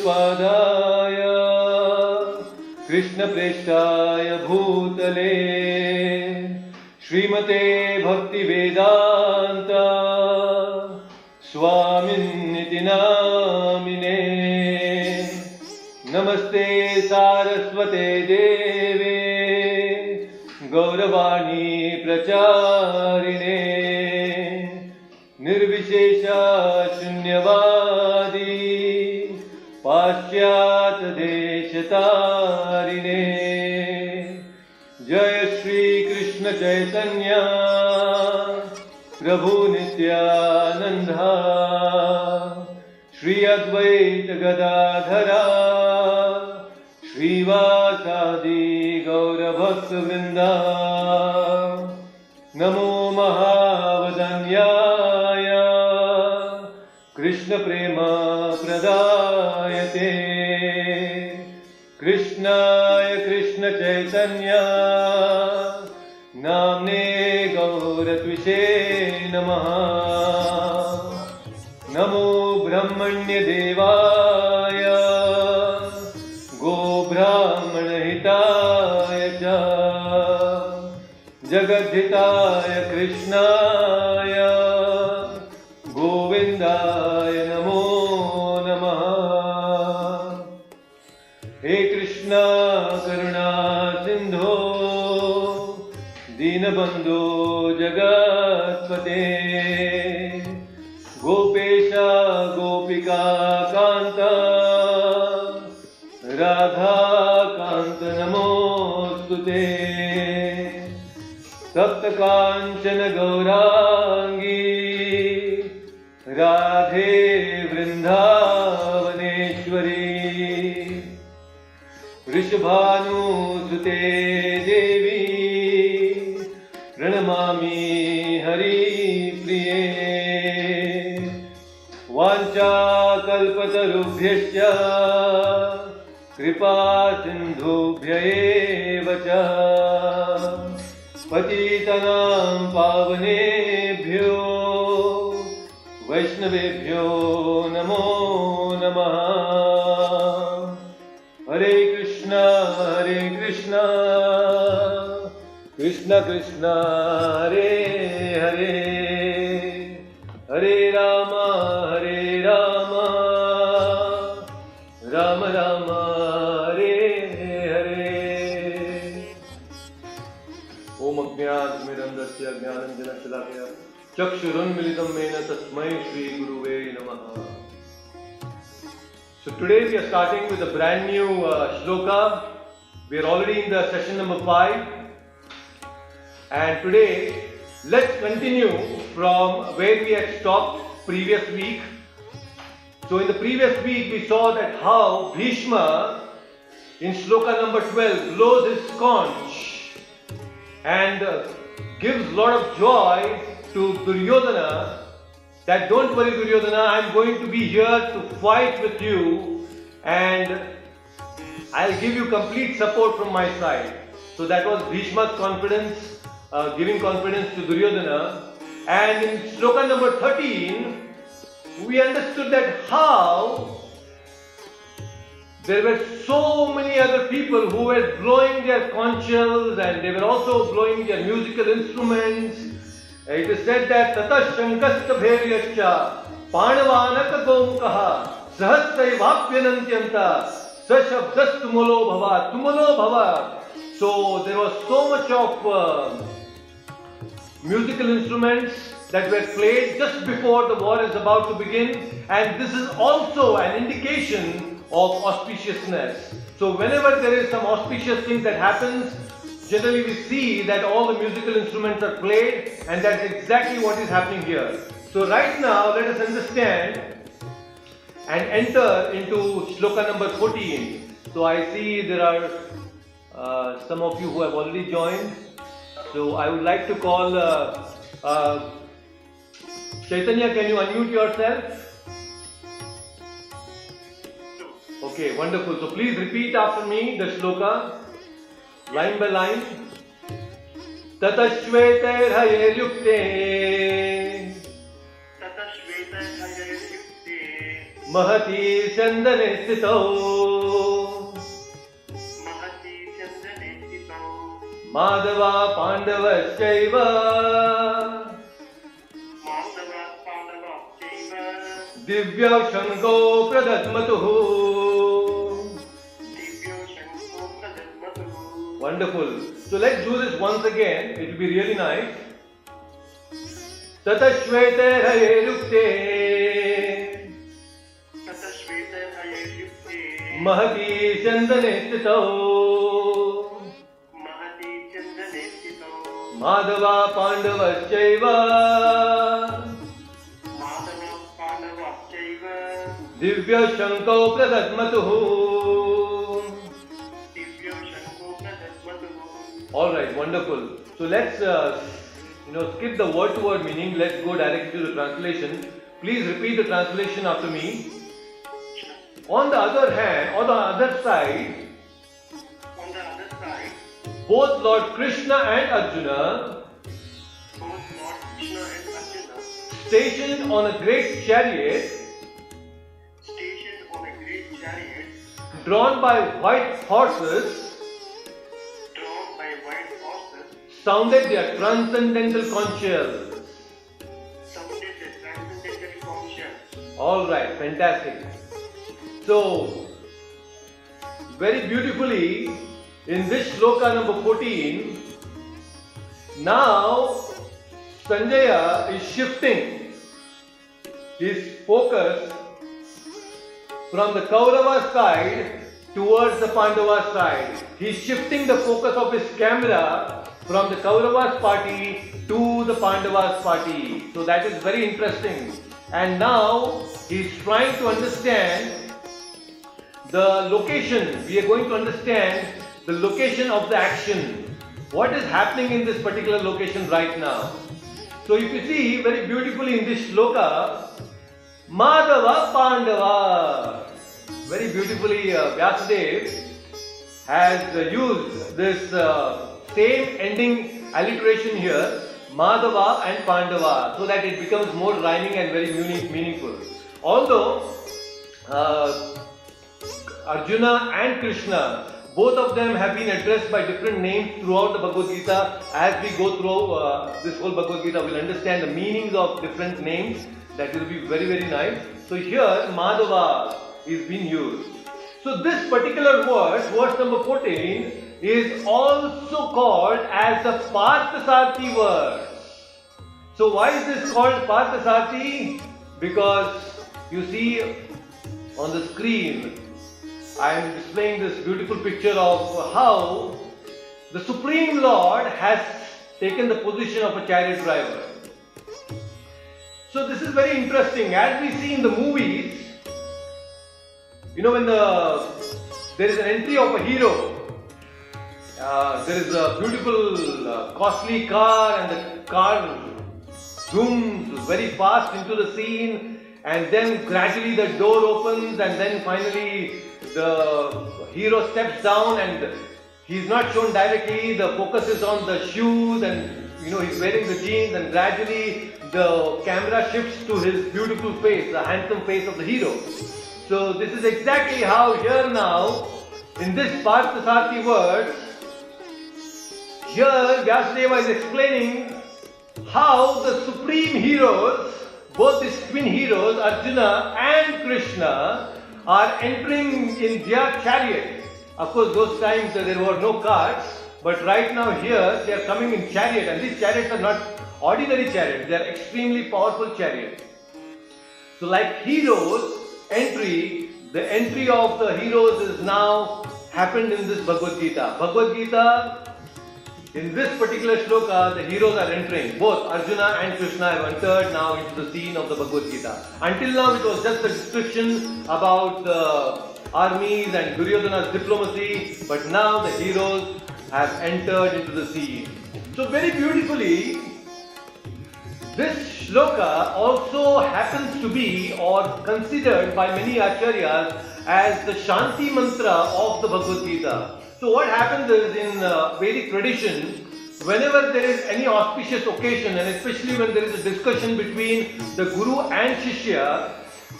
गुरुपादाय कृष्णप्रेष्ठाय भूतले श्रीमते भक्तिवेदान्त स्वामिन्निति नामिने। नमस्ते सारस्वते देवे गौरवाणी प्रचारिणे निर्विशेष शून्यवादी पाश्चात्य देशतारिणे। जय श्री कृष्ण चैतन्य प्रभु नित्यानंदा श्री अद्वैत गदाधरा श्रीवासादि गौरभक्तवृंदा। नमो महावदन्याय कृष्ण प्रेम प्रदायते कृष्णाय कृष्ण चैतन्य नाम्ने गौरत्विषे नमः। नमो ब्रह्मण्य देवाय गोब्राह्मणहिताय च जगद्धिताय कृष्णाय गोविंदाय नमो नमः। हे कृष्ण करुणा सिंधो दीनबंधो जगत्पते गोपेश गोपिका कांत राधा कांत नमोस्तुते। सप्त कांचन गौरांगी राधे वृंदावनेश्वरी वृषभानुसुते देवी प्रणमामि हरिप्रिये। वाञ्छाकल्पतरुभ्यश्च कृपा सिन्धुभ्य एव च पतितानां पावनेभ्यो वैष्णवेभ्यो नमो नमः। हरे कृष्ण कृष्ण कृष्ण हरे हरे हरे राम राम राम हरे हरे। ओम अज्ञानतिमिरन्धस्य ज्ञानञ्जनशलाकया चक्षुरुन्मीलितं येन तस्मै श्री गुरुवे नमः। So today we are starting with a brand new shloka. We are already in the session number 5, and today let's continue from where we had stopped previous week. So in the previous week we saw that how Bhishma in shloka number 12 blows his conch and gives lot of joy to Duryodhana, that don't worry Duryodhana, I am going to be here to fight with you and I'll give you complete support from my side. So that was Bhishma's confidence, giving confidence to Duryodhana. And in shloka number 13, we understood that how there were so many other people who were blowing their conches and they were also blowing their musical instruments. It is said that Tata Shankasta Bhairyacha Panavanaka Gomkaha Sahasraivapyanantyanta Sashabdastumulo Bhava. So there was so much of musical instruments that were played just before the war is about to begin, and this is also an indication of auspiciousness. So whenever there is some auspicious thing that happens, generally we see that all the musical instruments are played, and that's exactly what is happening here. So right now let us understand and enter into shloka number 14. So I see there are some of you who have already joined. So I would like to call Chaitanya, can you unmute yourself? Okay, wonderful. So please repeat after me the shloka, line by line. Tatashvetairhayelyukte महती चंदने स्थितौ Madhava पांडवश्चैव दिव्यौ शङ्खौ प्रदद्मतुः. Wonderful. So let's do this once again. It will be really nice. Tatashvete hayelukte महती चंदने स्थितौ Madhava पांडवश्चैव Divya शङ्खौ प्रदद्मतुः. All right, wonderful. So let's skip the word to word meaning. Let's go directly to the translation. Please repeat the translation after me. On the other hand, on the other side, both Lord Krishna and Arjuna, stationed on a great chariot, drawn by white horses, sounded their transcendental conscience. All right, fantastic. So, very beautifully, in this shloka number 14, now Sanjaya is shifting his focus from the Kaurava side towards the Pandava side. He is shifting the focus of his camera from the Kauravas party to the Pandavas party. So that is very interesting. And now he is trying to understand the location. We are going to understand the location of the action. What is happening in this particular location right now? So if you see very beautifully in this shloka, Madhava Pandava, very beautifully Vyasadeva has used this same ending alliteration here, Madhava and Pandava, so that it becomes more rhyming and very meaningful. Although Arjuna and Krishna, both of them have been addressed by different names throughout the Bhagavad Gita. As we go through this whole Bhagavad Gita, we'll understand the meanings of different names. That will be very, very nice. So here, Madhava is being used. So this particular verse, verse number 14, is also called as the Parthasarthi verse. So why is this called Parthasarthi? Because you see on the screen, I am displaying this beautiful picture of how the Supreme Lord has taken the position of a chariot driver. So this is very interesting. As we see in the movies, when there is an entry of a hero, there is a beautiful costly car, and the car zooms very fast into the scene, and then gradually the door opens, and then finally the hero steps down, and he is not shown directly. The focus is on the shoes, and he's wearing the jeans, and gradually the camera shifts to his beautiful face, the handsome face of the hero. So this is exactly how here now, in this Parthasarthi verse, here Vyasadeva is explaining how the supreme heroes, both these twin heroes, Arjuna and Krishna, are entering in their chariot. Of course, those times there were no cars, but right now here they are coming in chariot, and these chariots are not ordinary chariots, they are extremely powerful chariots. So like heroes entry, the entry of the heroes is now happened in this Bhagavad Gita. Bhagavad Gita, in this particular shloka, the heroes are entering. Both Arjuna and Krishna have entered now into the scene of the Bhagavad Gita. Until now it was just a description about the armies and Duryodhana's diplomacy, but now the heroes have entered into the scene. So very beautifully, this shloka also happens to be or considered by many acharyas as the Shanti mantra of the Bhagavad Gita. So what happens is, in Vedic tradition, whenever there is any auspicious occasion, and especially when there is a discussion between the Guru and Shishya,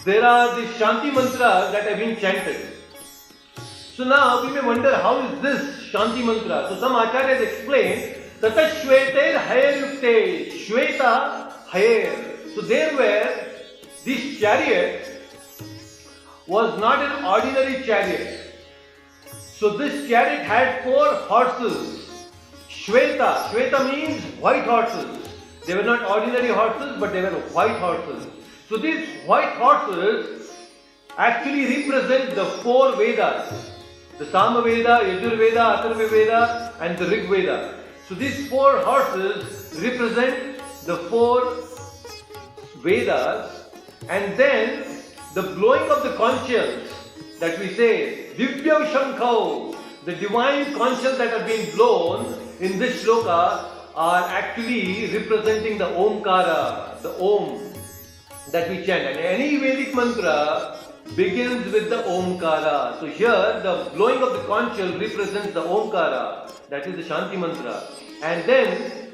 there are the Shanti mantras that have been chanted. So now we may wonder, how is this Shanti mantra? So some acharyas explain, Tata Shveter Hayer Yukte, Shweta Hayer. So there were, this chariot was not an ordinary chariot. So this chariot had 4 horses. Shweta. Shweta means white horses. They were not ordinary horses, but they were white horses. So these white horses actually represent the 4 Vedas. The Sama Veda, Yajur Veda, Atharva Veda and the Rig Veda. So these 4 horses represent the 4 Vedas, and then the blowing of the conch shells that we say, Divya Shankho, the divine conch shells that are being blown in this shloka are actually representing the Omkara, the Om that we chant. And any Vedic mantra begins with the Omkara. So here the blowing of the conch shell represents the Omkara, that is the Shanti mantra. And then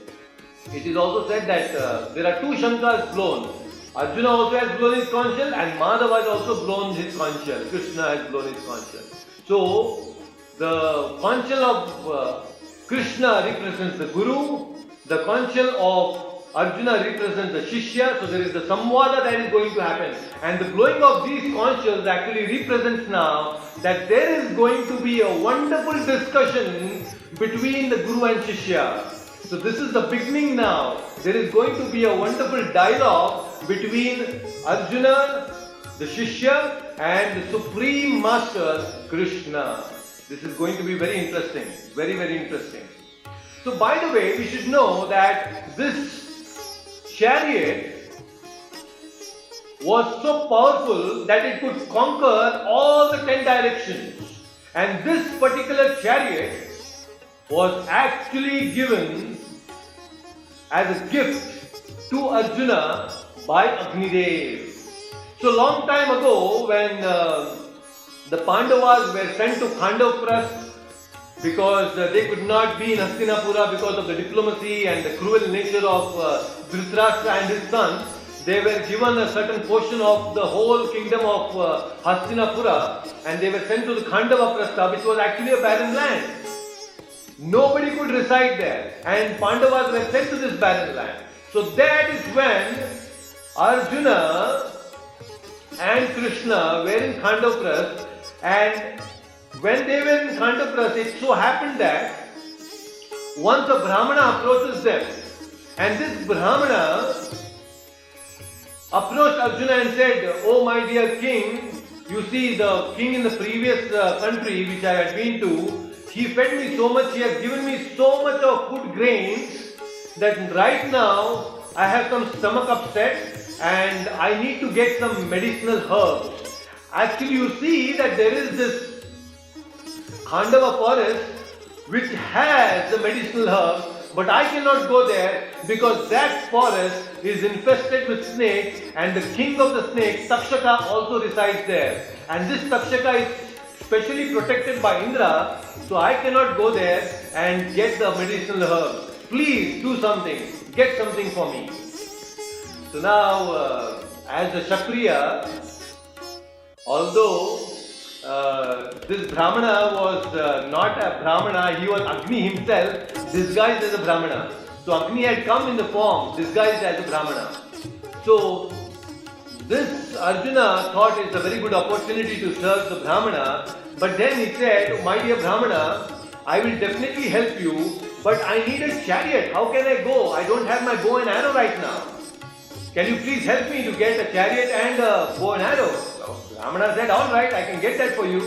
it is also said that there are 2 Shankas blown. Arjuna also has blown his conch shell and Madhava has also blown his conch shell. Krishna has blown his conch shell. So the conch shell of Krishna represents the Guru, the conch shell of Arjuna represents the Shishya. So there is the Samvada that is going to happen. And the blowing of these conch shells actually represents now that there is going to be a wonderful discussion between the Guru and Shishya. So this is the beginning now. There is going to be a wonderful dialogue between Arjuna, the Shishya and the Supreme Master Krishna. This is going to be very interesting. Very, very interesting. So by the way, we should know that this chariot was so powerful that it could conquer all the 10 directions. And this particular chariot was actually given as a gift to Arjuna by Agnidev. So long time ago, when the Pandavas were sent to Khandavprasth because they could not be in Hastinapura because of the diplomacy and the cruel nature of Dhritarashtra and his sons, they were given a certain portion of the whole kingdom of Hastinapura, and they were sent to the Khandavaprastha, which was actually a barren land. Nobody could reside there, and Pandavas were sent to this barren land. So that is when Arjuna and Krishna were in Khandavprasth, and when they were in Khandavprasth, it so happened that once a Brahmana approaches them, and this Brahmana approached Arjuna and said, "Oh my dear king, you see the king in the previous country which I had been to, he fed me so much, he has given me so much of good grains that right now I have some stomach upset and I need to get some medicinal herbs." Actually, you see that there is this Khandava forest which has the medicinal herbs, but I cannot go there because that forest is infested with snakes, and the king of the snakes, Takshaka, also resides there. And this Takshaka is specially protected by Indra, so I cannot go there and get the medicinal herbs. Please do something, get something for me. So now, as a Kshatriya, although this Brahmana was not a Brahmana, he was Agni himself, disguised as a Brahmana. So Agni had come in the form disguised as a Brahmana. So this Arjuna thought it's a very good opportunity to serve the Brahmana, but then he said, "My dear Brahmana, I will definitely help you, but I need a chariot. How can I go? I don't have my bow and arrow right now. Can you please help me to get a chariot and a bow and arrow?" So Brahmana said, "All right, I can get that for you."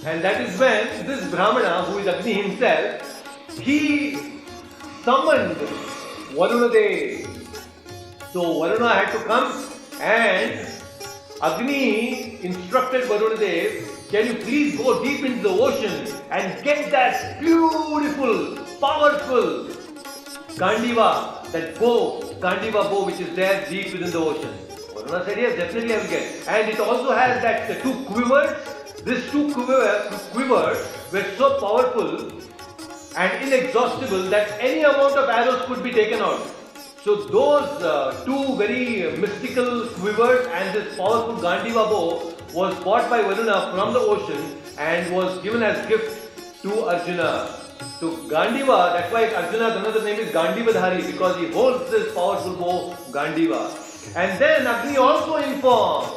And that is when this Brahmana, who is Agni himself, he summoned Varunadev. So Varuna had to come, and Agni instructed Varunadev, "Can you please go deep into the ocean and get that beautiful, powerful Gandiva, that bow, Gandiva bow which is there deep within the ocean?" Varuna said, "Yes, definitely I will get." And it also has that the 2 quivers. These 2 quivers were so powerful and inexhaustible that any amount of arrows could be taken out. So those two very mystical quivers and this powerful Gandiva bow was bought by Varuna from the ocean and was given as gift to Arjuna. So Gandiva, that's why Arjuna's another name is Gandivadhari, because he holds this powerful bow Gandiva. And then Agni also informed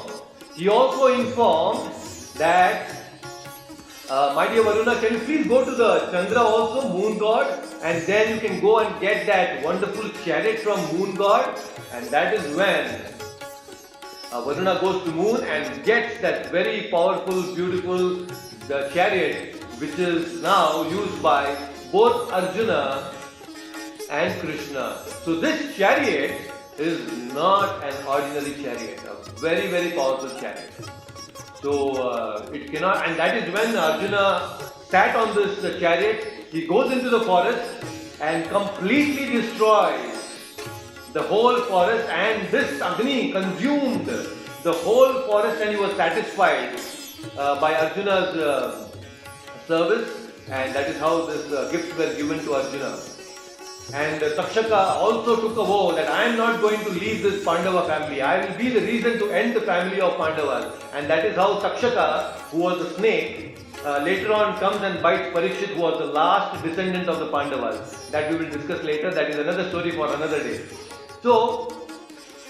that my dear Varuna, can you please go to the Chandra also, moon god, and then you can go and get that wonderful chariot from moon god. And that is when Varuna goes to moon and gets that very powerful, beautiful chariot, which is now used by both Arjuna and Krishna. So this chariot is not an ordinary chariot, a very, very powerful chariot. So it cannot, and that is when Arjuna sat on this chariot. He goes into the forest and completely destroys the whole forest, and this Agni consumed the whole forest, and he was satisfied by Arjuna's service, and that is how this gifts were given to Arjuna. And Takshaka also took a vow that I am not going to leave this Pandava family. I will be the reason to end the family of Pandavas. And that is how Takshaka, who was a snake, later on comes and bites Parikshit, who was the last descendant of the Pandavas. That we will discuss later. That is another story for another day. So,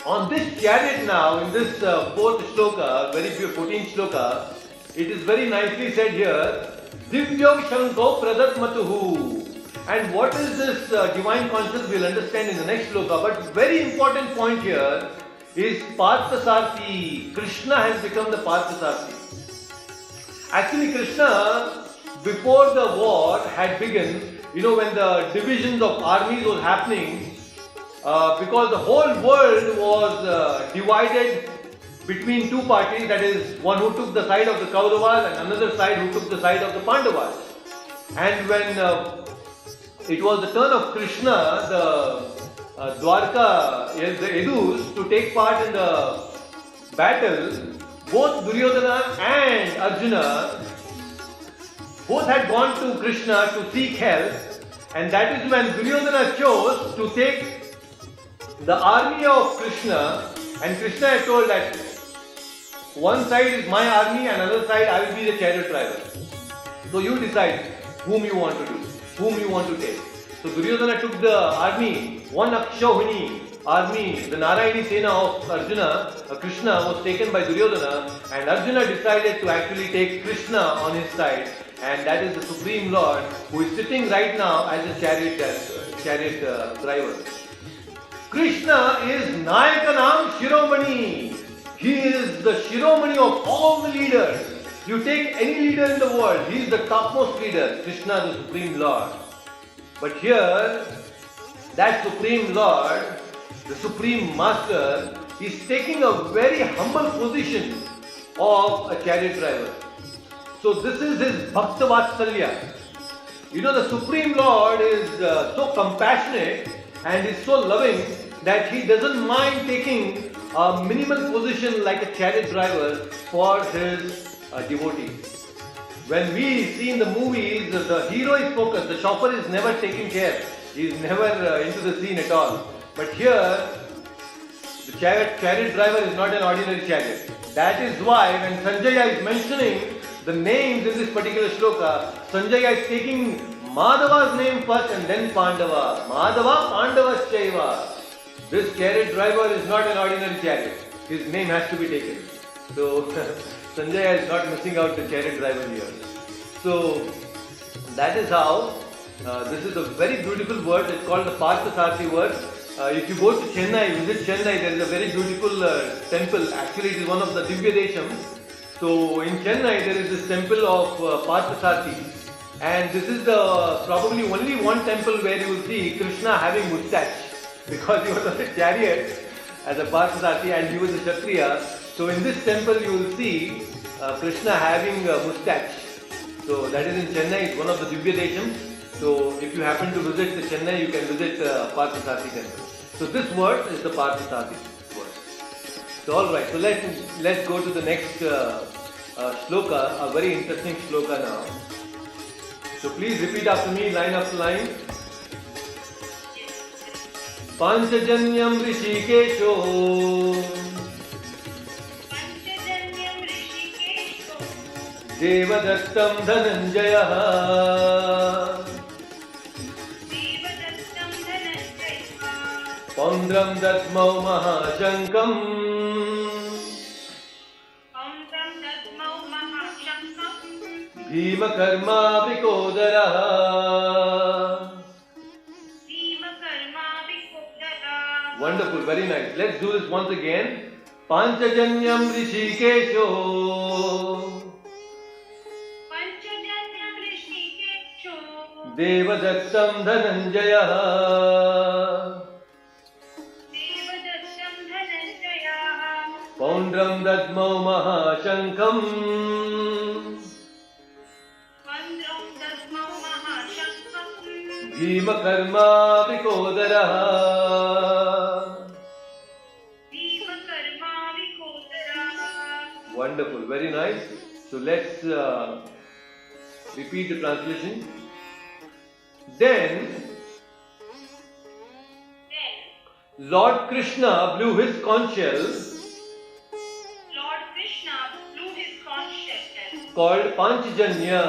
on this chariot now, in this fourth shloka, very 14th shloka, it is very nicely said here, Divyo Shanko Pradat Matuhu. And what is this divine consciousness, we'll understand in the next shloka. But very important point here is Parthasarthi. Krishna has become the Parthasarthi. Actually, Krishna, before the war had begun, when the divisions of armies was happening, because the whole world was divided between two parties, that is, one who took the side of the Kauravas and another side who took the side of the Pandavas. And when it was the turn of Krishna, the Dwarka, the Yadus, to take part in the battle, both Duryodhana and Arjuna both had gone to Krishna to seek help, and that is when Duryodhana chose to take the army of Krishna, and Krishna had told that one side is my army and another side I will be the chariot driver. So you decide whom you want to do, whom you want to take. So Duryodhana took the army, one Akshauhini army, the Narayani Sena of Arjuna, Krishna was taken by Duryodhana, and Arjuna decided to actually take Krishna on his side, and that is the Supreme Lord who is sitting right now as a chariot driver. Krishna is Nayakanam Shiromani. He is the Shiromani of all the leaders. You take any leader in the world, he is the topmost leader, Krishna the Supreme Lord. But here, that Supreme Lord, the Supreme Master, is taking a very humble position of a chariot driver. So this is his Bhakta Vatsalya. The Supreme Lord is so compassionate and is so loving that he doesn't mind taking a minimal position like a chariot driver for his devotees. When we see in the movies, the hero is focused, the chauffeur is never taking care, he is never into the scene at all. But here, the chariot driver is not an ordinary chariot. That is why when Sanjaya is mentioning the names in this particular shloka, Sanjaya is taking Madhava's name first and then Pandava. Madhava, Pandavaschaiva. This chariot driver is not an ordinary chariot. His name has to be taken. So, Sanjaya is not missing out the chariot driver here. So, that is how, this is a very beautiful word, it's called the Parthasarthi word. If you go to Chennai, visit Chennai, there is a very beautiful temple. Actually, it is one of the Divya Deshams. So, in Chennai, there is this temple of Parthasarthi. And this is the probably only one temple where you will see Krishna having moustache. Because he was on a chariot as a Parthasarthi and he was a Kshatriya. So in this temple you will see Krishna having a moustache. So that is in Chennai, it's one of the Divya Deshams. So if you happen to visit the Chennai, you can visit Parthasarthi temple. So this word is the Parthasarthi word. So alright, so let's go to the next shloka, a very interesting shloka now. So please repeat after me line after line. Panchajanyam Rishikesho Devadattam Dhananjayah Paundram Dadmau Mahashankam Bhima Karma Vikodara. Wonderful, very nice. Let's do this once again. Panchajanyam Rishikesho Devadattam Dhananjayah Paundram Dadmau Mahashankam Bhima Karma Vikodara. Wonderful, very nice. So let's repeat the translation. Then Lord Krishna blew his conch shell called Panchajanya.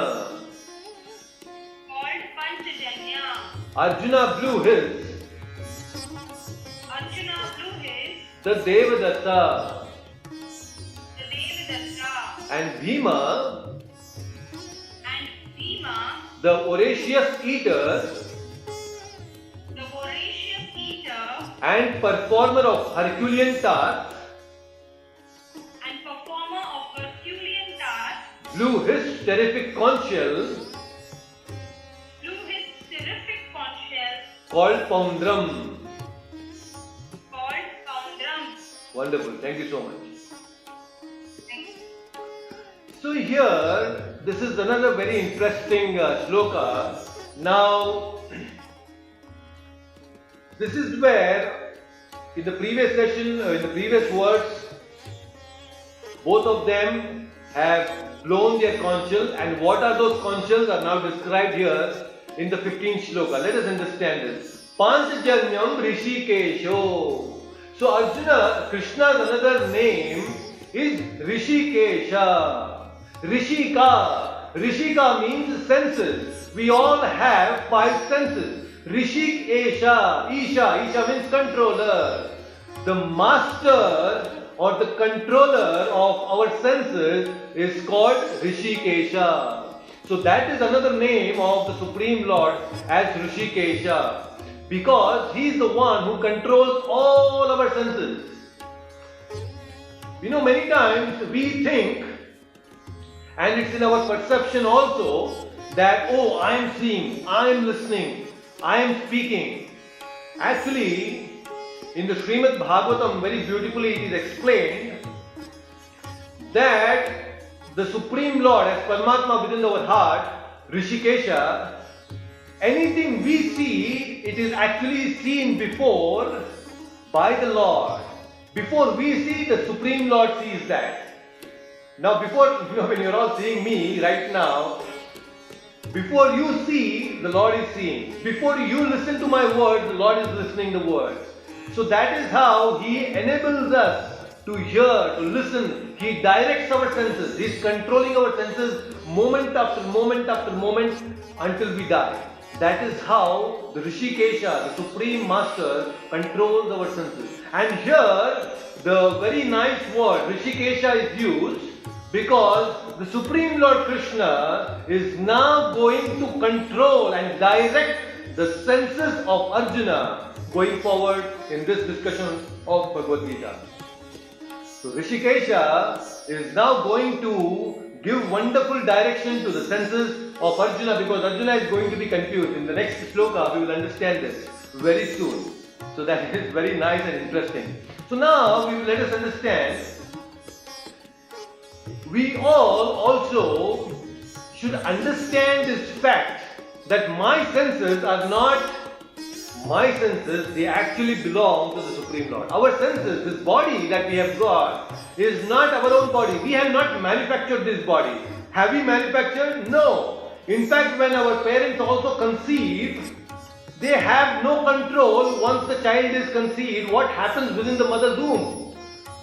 Arjuna blew his the Devadatta. And Bhima, the voracious eater and performer of Herculean tasks, blew his terrific conch shell called Paundram. Wonderful, thank you so much. So here, this is another very interesting shloka. Now, this is where, in the previous session, in the previous words, both of them have blown their conch shells, and what are those conch shells are now described here in the 15th shloka. Let us understand this. Panchajanyam Rishikesho. So Arjuna, Krishna's another name is Rishikesha. Rishika. Rishika means senses. We all have 5 senses. Rishikesha. Isha means controller. The master or the controller of our senses is called Rishikesha. So that is another name of the Supreme Lord as Rishikesha, because he is the one who controls all our senses. You know, many times we think, and it's in our perception also, that oh, I am seeing, I am listening, I am speaking. Actually, in the Srimad Bhagavatam, very beautifully it is explained that the Supreme Lord, as Paramatma within our heart, Rishikesha, anything we see, it is actually seen before by the Lord. Before we see, the Supreme Lord sees that. Now, when you're all seeing me right now, before you see, the Lord is seeing. Before you listen to my word, the Lord is listening the word. So that is how He enables us to hear, to listen. He directs our senses. He is controlling our senses moment after moment after moment until we die. That is how the Rishikesha, the Supreme Master, controls our senses. And here, the very nice word Rishikesha is used because the Supreme Lord Krishna is now going to control and direct the senses of Arjuna going forward in this discussion of Bhagavad Gita. So Rishikesha is now going to give wonderful direction to the senses of Arjuna, because Arjuna is going to be confused. In the next shloka we will understand this very soon. So that is very nice and interesting. So now let us understand, we all also should understand this fact that my senses are not my senses, they actually belong to the Supreme Lord. Our senses, this body that we have got, is not our own body. We have not manufactured this body. Have we manufactured? No. In fact, when our parents also conceived they have no control once the child is conceived, what happens within the mother's womb.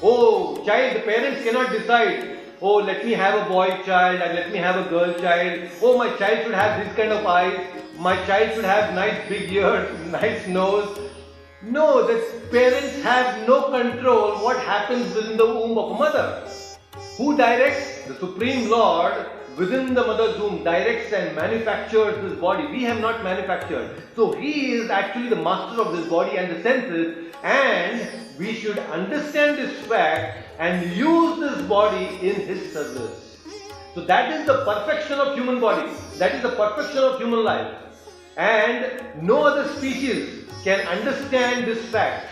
Oh, child, the parents cannot decide, oh, let me have a boy child and let me have a girl child. Oh, my child should have this kind of eyes. My child should have nice big ears, nice nose. No, the parents have no control what happens within the womb of a mother. Who directs? The Supreme Lord within the mother's womb directs and manufactures this body. We have not manufactured. So He is actually the master of this body and the senses, and we should understand this fact and use this body in His service. So that is the perfection of human body. That is the perfection of human life. And no other species can understand this fact.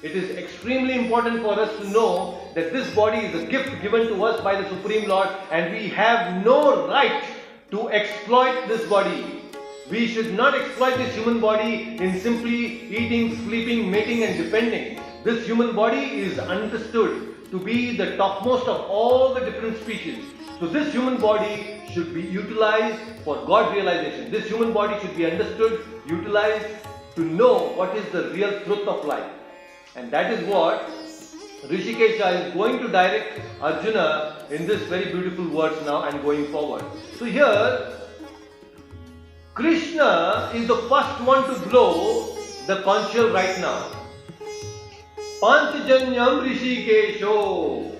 It is extremely important for us to know that this body is a gift given to us by the Supreme Lord, and we have no right to exploit this body. We should not exploit this human body in simply eating, sleeping, mating and depending. This human body is understood to be the topmost of all the different species. So this human body should be utilized for God realization. This human body should be understood, utilized to know what is the real truth of life. And that is what Rishikesha is going to direct Arjuna in this very beautiful words now and going forward. So here, Krishna is the first one to blow the conch shell right now. Panchajanyam Rishikesho.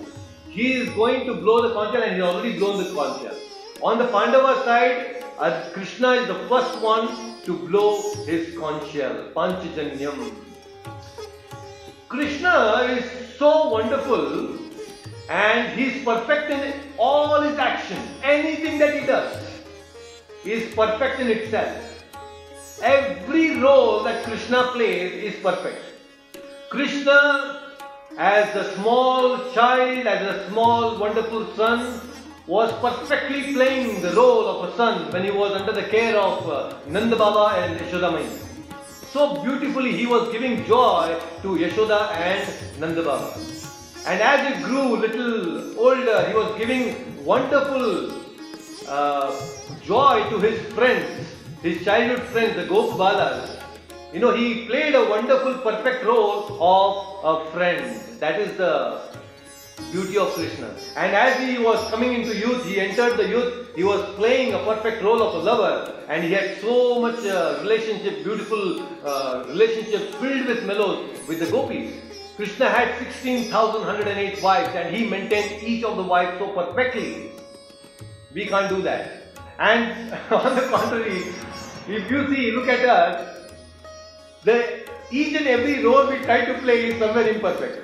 He is going to blow the conch shell, and he has already blown the conch shell. On the Pandava side, Krishna is the first one to blow his conch shell. Panchajanyam. Krishna is so wonderful and he is perfect in all his actions. Anything that he does is perfect in itself. Every role that Krishna plays is perfect. Krishna, as a small child, as a small wonderful son, was perfectly playing the role of a son when he was under the care of Nanda Baba and Yashoda Mai. So beautifully he was giving joy to Yashoda and Nanda Baba. And as he grew little older, he was giving wonderful joy to his friends, his childhood friends, the Gopabalas. You know, he played a wonderful, perfect role of a friend. That is the beauty of Krishna. And as he was coming into youth, he entered the youth, he was playing a perfect role of a lover, and he had so much relationship, beautiful relationship filled with mellows with the gopis. Krishna had 16,108 wives, and he maintained each of the wives so perfectly. We can't do that. And on the contrary, if you see, look at us, each and every role we try to play is somewhere imperfect.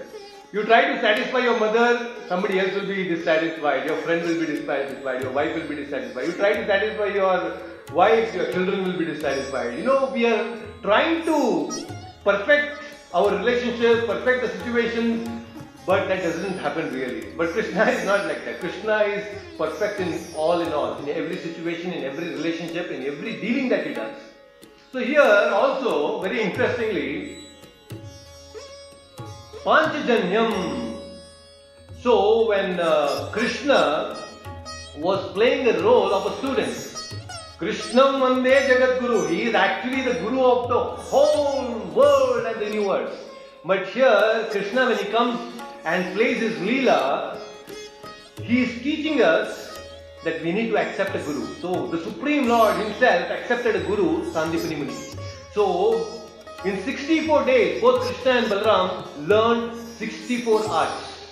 You try to satisfy your mother, somebody else will be dissatisfied, your friend will be dissatisfied, your wife will be dissatisfied. You try to satisfy your wife, your children will be dissatisfied. You know, we are trying to perfect our relationships, perfect the situations, but that doesn't happen really. But Krishna is not like that. Krishna is perfect in all, in every situation, in every relationship, in every dealing that he does. So here also, very interestingly, Panchajanyam. So when Krishna was playing the role of a student, Krishnam Vande Jagadguru, he is actually the Guru of the whole world and the universe. But here, Krishna, when he comes and plays his Leela, he is teaching us that we need to accept a Guru. So the Supreme Lord himself accepted a Guru, Sandipani Muni. So in 64 days, both Krishna and Balaram learned 64 arts.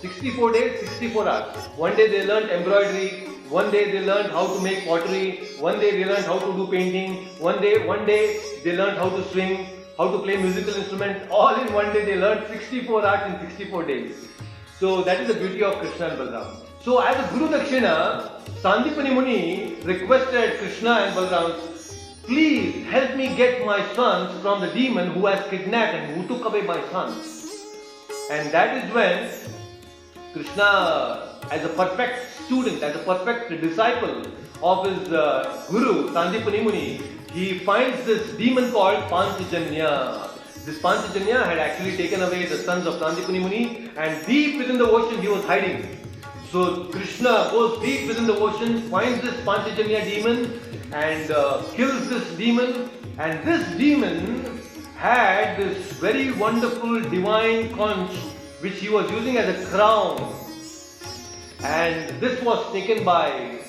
64 days, 64 arts. One day they learned embroidery, one day they learned how to make pottery, one day they learned how to do painting, one day they learned how to swing, how to play musical instruments. All in one day they learned 64 arts in 64 days. So that is the beauty of Krishna and Balaram. So as a Guru Dakshina, Sandipani Muni requested Krishna and Balaram, please help me get my sons from the demon who has kidnapped and who took away my sons. And that is when Krishna, as a perfect student, as a perfect disciple of his Guru, Sandipani Muni, he finds this demon called Panchajanya. This Panchajanya had actually taken away the sons of Sandipani Muni, and deep within the ocean he was hiding. So Krishna goes deep within the ocean, finds this Panchajanya demon and kills this demon, And this demon had this very wonderful divine conch which he was using as a crown. And this was taken by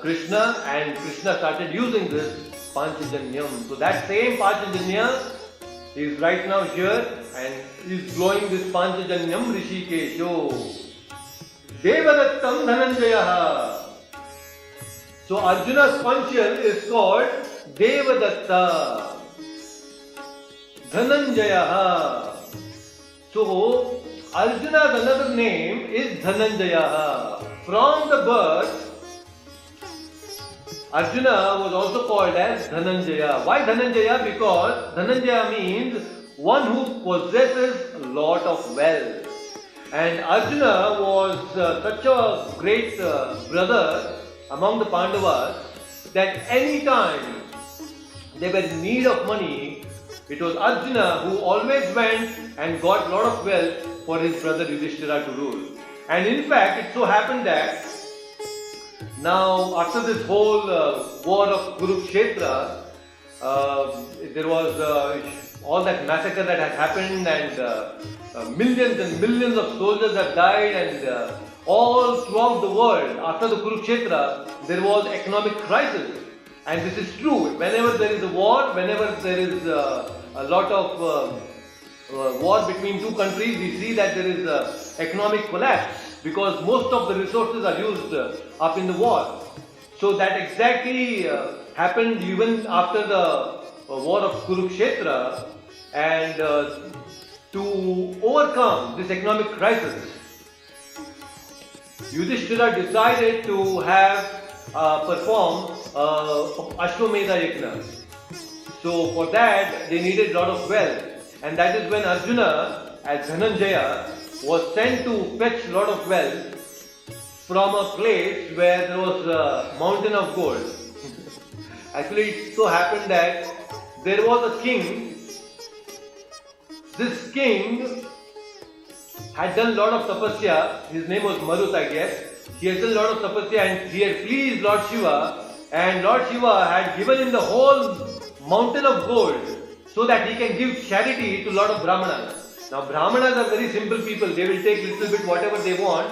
Krishna, and Krishna started using this Panchajanyam. So that same Panchajanya is right now here and is blowing this Panchajanyam Rishikesho. Devadattam Dhananjaya. So Arjuna's conch is called Devadatta. Dhananjaya. So Arjuna's another name is Dhananjaya. From the birth, Arjuna was also called as Dhananjaya. Why Dhananjaya? Because Dhananjaya means one who possesses a lot of wealth. And Arjuna was such a great brother among the Pandavas that any time they were in need of money, it was Arjuna who always went and got a lot of wealth for his brother Yudhishthira to rule. And in fact, it so happened that now after this whole war of Kurukshetra, there was all that massacre that has happened, and millions and millions of soldiers have died, and all throughout the world after the Kurukshetra there was economic crisis. And this is true. Whenever there is a war, whenever there is a lot of war between two countries, we see that there is economic collapse because most of the resources are used up in the war. So that exactly happened even after the war of Kurukshetra, and to overcome this economic crisis, Yudhishthira decided to perform Ashwamedha Yajna. So for that they needed a lot of wealth, and that is when Arjuna as Dhananjaya was sent to fetch a lot of wealth from a place where there was a mountain of gold. Actually, it so happened that there was a king. This king had done a lot of tapasya. His name was Marut, I guess. He had done a lot of tapasya and he had pleased Lord Shiva, and Lord Shiva had given him the whole mountain of gold so that he can give charity to a lot of Brahmanas. Now Brahmanas are very simple people. They will take little bit whatever they want,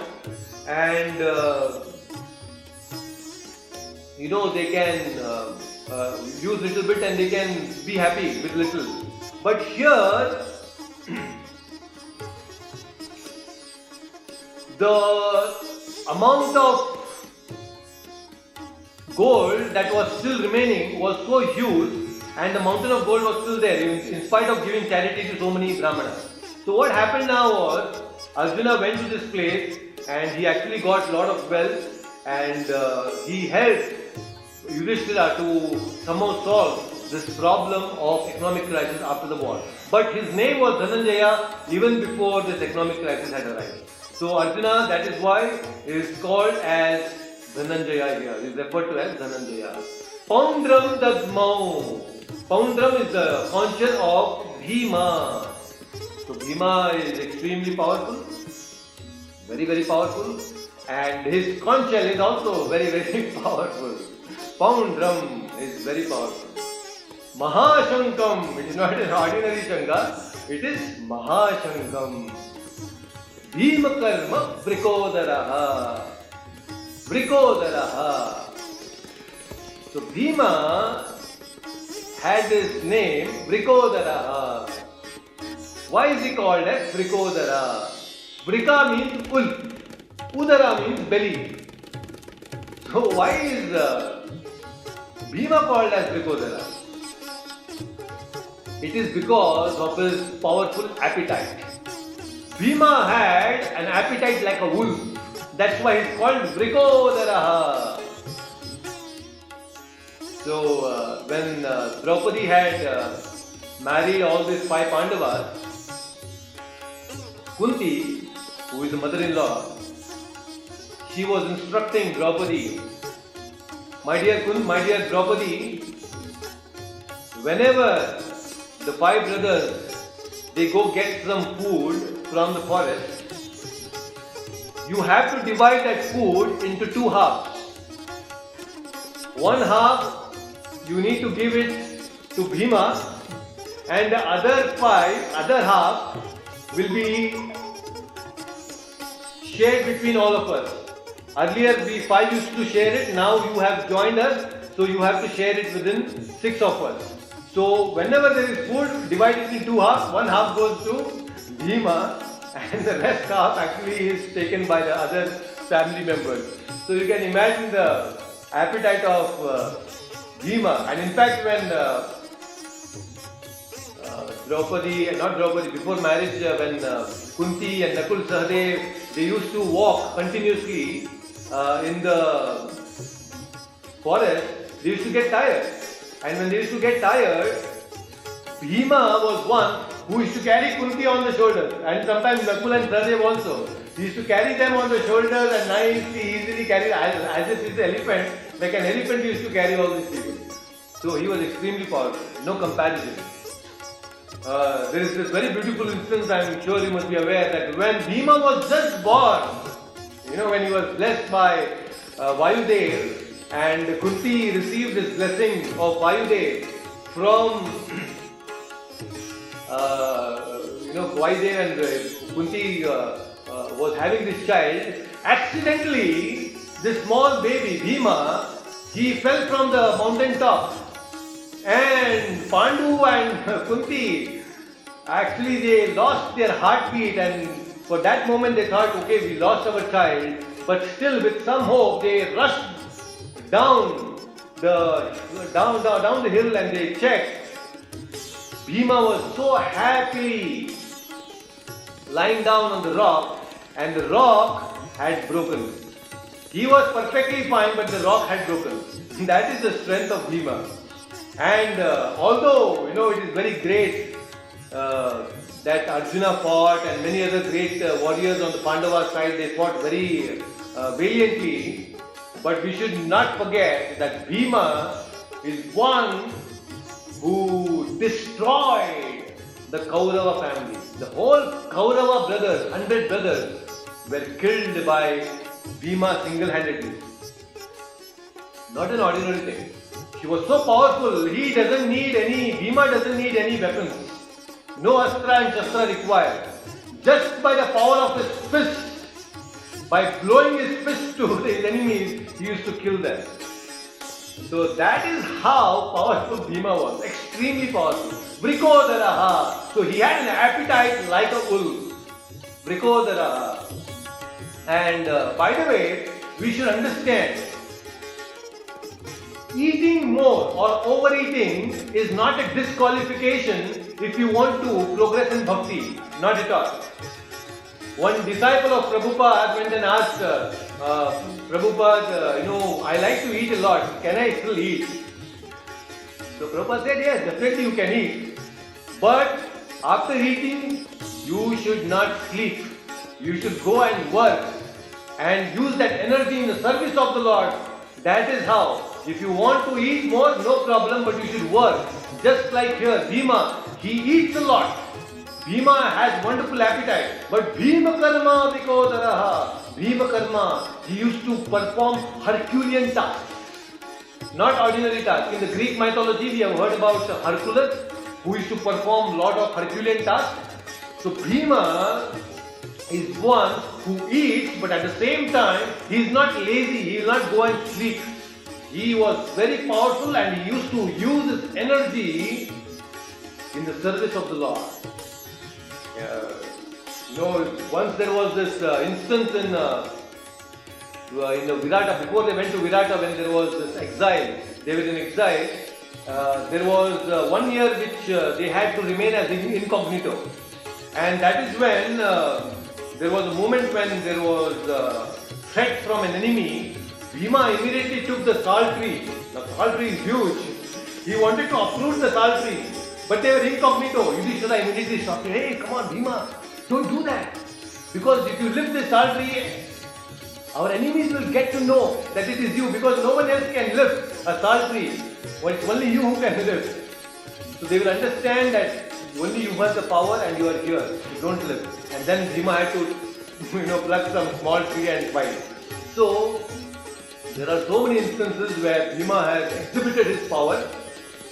and they can use little bit and they can be happy with little. But here the amount of gold that was still remaining was so huge, and the mountain of gold was still there in spite of giving charity to so many Brahmanas. So what happened now was, Arjuna went to this place and he actually got a lot of wealth, and he helped Yudhishthira to somehow solve this problem of economic crisis after the war. But his name was Dhananjaya even before this economic crisis had arrived. So Arjuna, that is why, is called as Dhananjaya here. He is referred to as Dhananjaya. Poundram Dadmau. Poundram is the conch of Bhima. So Bhima is extremely powerful, very very powerful, and his conch is also very very powerful. Poundram is very powerful. Mahashankam, it is not an ordinary Shanga, it is Mahashankam. Bhima Karma Vrikodaraha. Vrikodaraha. So Bhima had his name Vrikodaraha. Why is he called as Vrikodara? Vrika means full, Udara means belly. So why is Bhima called as Vrikodara? It is because of his powerful appetite. Bhima had an appetite like a wolf. That's why he's called Vrikodara. So when Draupadi had married all these 5 Pandavas, Kunti, who is the mother-in-law, she was instructing Draupadi, my dear Draupadi, whenever the 5 brothers, they go get some food from the forest, you have to divide that food into 2 halves. One half you need to give it to Bhima, and the other half will be shared between all of us. Earlier we 5 used to share it, now you have joined us, so you have to share it within 6 of us. So whenever there is food, divide it in 2 halves, one half goes to Bhima and the rest half actually is taken by the other family members. So you can imagine the appetite of Bhima, and in fact when before marriage, when Kunti and Nakul Sahadev, they used to walk continuously in the forest, they used to get tired. And when they used to get tired, Bhima was one who used to carry Kunti on the shoulders, and sometimes Nakul and Sahadev also. He used to carry them on the shoulders and nicely, easily carry, as if it's an elephant, like an elephant he used to carry all these people. So he was extremely powerful, no comparison. There is this very beautiful instance, I am sure you must be aware, that when Bhima was just born, when he was blessed by Vayudev, and Kunti received this blessing of Vayudev from Vayudev, and Kunti was having this child. Accidentally, this small baby Bhima, he fell from the mountain top, and Pandu and Kunti, actually they lost their heartbeat, and for that moment they thought, okay, we lost our child, but still with some hope they rushed down the hill and they checked. Bhima was so happily lying down on the rock, and the rock had broken. He was perfectly fine, but the rock had broken. That is the strength of Bhima. And although it is very great that Arjuna fought, and many other great warriors on the Pandava side, they fought very valiantly, but we should not forget that Bhima is one who destroyed the Kaurava family. The whole Kaurava brothers, 100 brothers, were killed by Bhima single-handedly. Not an ordinary thing. He was so powerful, Bhima doesn't need any weapons. No astra and shastra required. Just by the power of his fist, by blowing his fist to his enemies, he used to kill them. So that is how powerful Bhima was. Extremely powerful. Vrikodaraha. So he had an appetite like a wolf. Vrikodaraha. And by the way, we should understand, eating more or overeating is not a disqualification if you want to progress in bhakti. Not at all. One disciple of Prabhupada went and asked Prabhupada, I like to eat a lot. Can I still eat? So Prabhupada said, yes, definitely you can eat. But after eating, you should not sleep. You should go and work and use that energy in the service of the Lord. That is how. If you want to eat more, no problem, but you should work. Just like here, Bhima, he eats a lot. Bhima has wonderful appetite. But Bhima Karma Vikodaraha. Bhima Karma, he used to perform Herculean tasks. Not ordinary tasks. In the Greek mythology, we have heard about Hercules, who used to perform a lot of Herculean tasks. So Bhima is one who eats, but at the same time, he is not lazy. He will not go and sleep. He was very powerful, and he used to use his energy in the service of the Lord. Once there was this instance in the Virata, before they went to Virata, when there was this exile, they were in exile, there was 1 year which they had to remain as incognito. And that is when there was a moment when there was threat from an enemy. Bhima immediately took the sal tree. The sal tree is huge. He wanted to uproot the sal tree, but they were incognito. Yudhishthira immediately stopped. Hey, come on, Bhima, don't do that. Because if you lift the sal tree, our enemies will get to know that it is you, because no one else can lift a sal tree. Well, it's only you who can lift. So they will understand that only you have the power and you are here. You don't lift. And then Bhima had to, pluck some small tree and fight. So There are so many instances where Bhima has exhibited his power,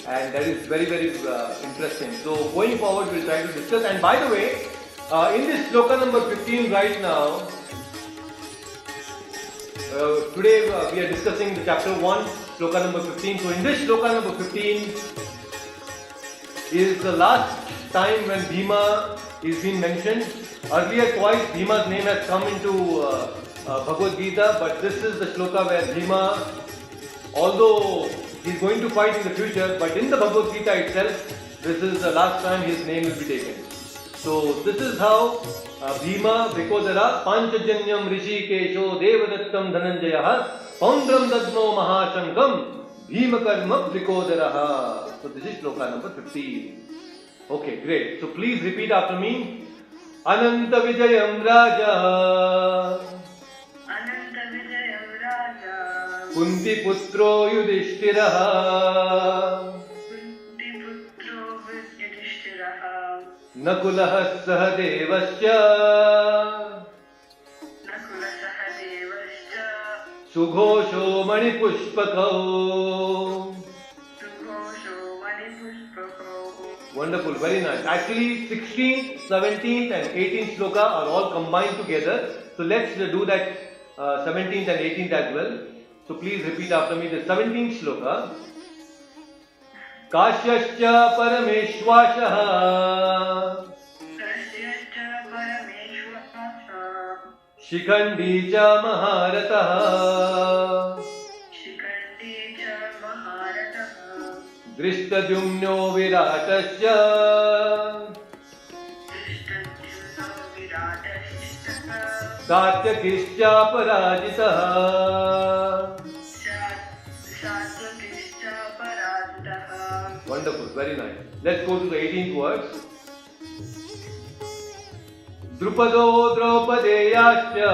and that is very, very interesting. So going forward, we'll try to discuss. And by the way, in this shloka number 15 right now, today we are discussing the chapter 1, shloka number 15. So in this shloka number 15 is the last time when Bhima is being mentioned. Earlier twice Bhima's name has come into Bhagavad Gita, but this is the shloka where Bhima, although he is going to fight in the future, but in the Bhagavad Gita itself, this is the last time his name will be taken. So this is how Bhima Vikodara Panchajanyam Rishikesho Devadattam Dhananjaya Paundram Dadno Mahashankam Bhimakarma Vikodaraha. So this is shloka number 15. Okay, great. So please repeat after me. Ananta Vijayam Raja Ananta Vijayam Raja Kunti Putro Yudhishthiraha Kunti Putro Yudhishthiraha Nakulah Sahadevasya Nakula Sahadevascha Sughosho Manipushpakau. Sughosho Manipushpakau. Wonderful, very nice. Actually, 16th, 17th and 18th shloka are all combined together. So let's do that 17th and 18th as well. So please repeat after me the 17th shloka. Kashyascha Parameshwashaha Kasyascha Parameshwascha Shikhandi cha Maharataha Shikhandi cha Maharataha Drishtadyumno Viratasya Drishtadyumno Viratascha Satyakishcha Parajitaha. Satyakishcha Parajitaha. Wonderful, very nice. Let's go to the 18th verse. Drupado Draupadeyascha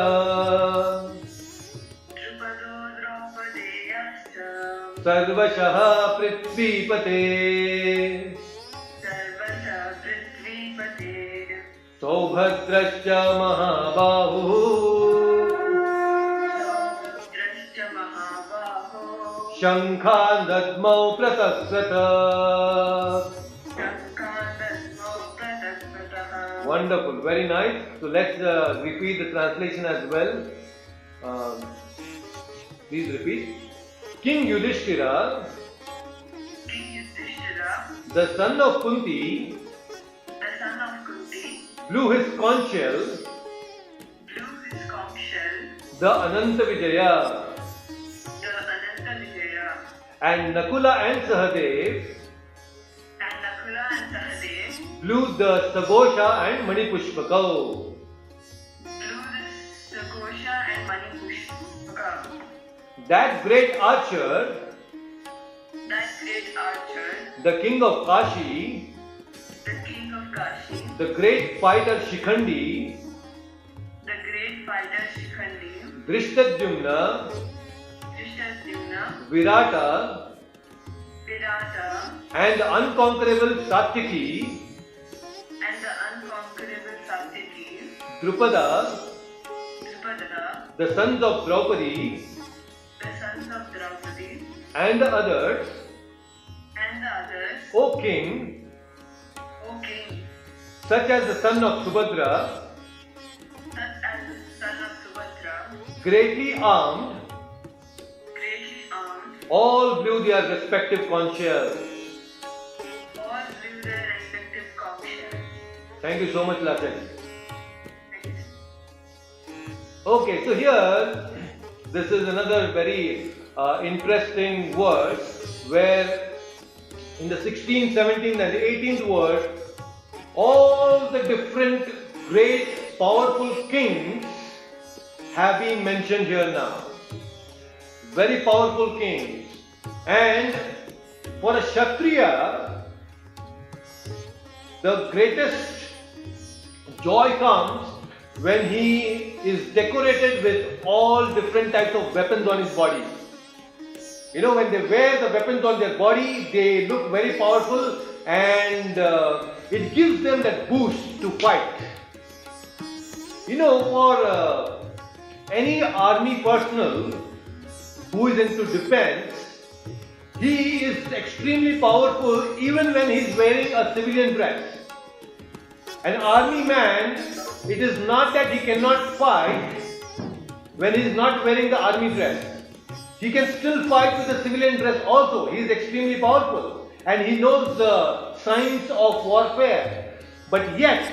Drupado Draupadeyascha Sarvashaha Prithvipate Sarvasha Prithvipate Saubhadrascha Mahabahu Saudrascha Mahabaho Shankhan Dadmau Pratasrata. Shankadasmo Pratasrataha. Wonderful, very nice. So let's repeat the translation as well. Please repeat. King Yudhishthira, King Yudhishthira, the son of Kunti, the son of Kunti, blew his conch shell, blew his conch shell, the Ananta Vijaya, the Ananta Vijaya, and Nakula and Sahadev and Nakula and Sahadev blew the Sagosha and Manipushpakau. blew the Sakosha and Manipushpaka. That great archer, That great archer, the king of Kashi, the king of Kashi, the great fighter Shikhandi, the great fighter Shikhandi, Drishtadyumna, Drishtadyumna, Virata, Virata, and the unconquerable Satyaki, and the unconquerable Satyaki, Drupada, Drupada, the sons of Draupadi, the sons of Draupadi, and the others, O king, O king, such as the son of Subhadra, such as the son of Subhadra, greatly armed, all blew their respective conch shells. all blew their respective conch shells. Thank you so much, Lakshay. Thanks. Okay, so here, this is another very interesting verse where in the 16th, 17th and 18th verse, all the different great powerful kings have been mentioned here now. Very powerful kings. And for a Kshatriya, the greatest joy comes when he is decorated with all different types of weapons on his body. You know, when they wear the weapons on their body, they look very powerful and it gives them that boost to fight. You know, for any army personnel, who is into defense, he is extremely powerful even when he is wearing a civilian dress. An army man, it is not that he cannot fight when he is not wearing the army dress. He can still fight with the civilian dress also. He is extremely powerful and he knows the science of warfare. But yet,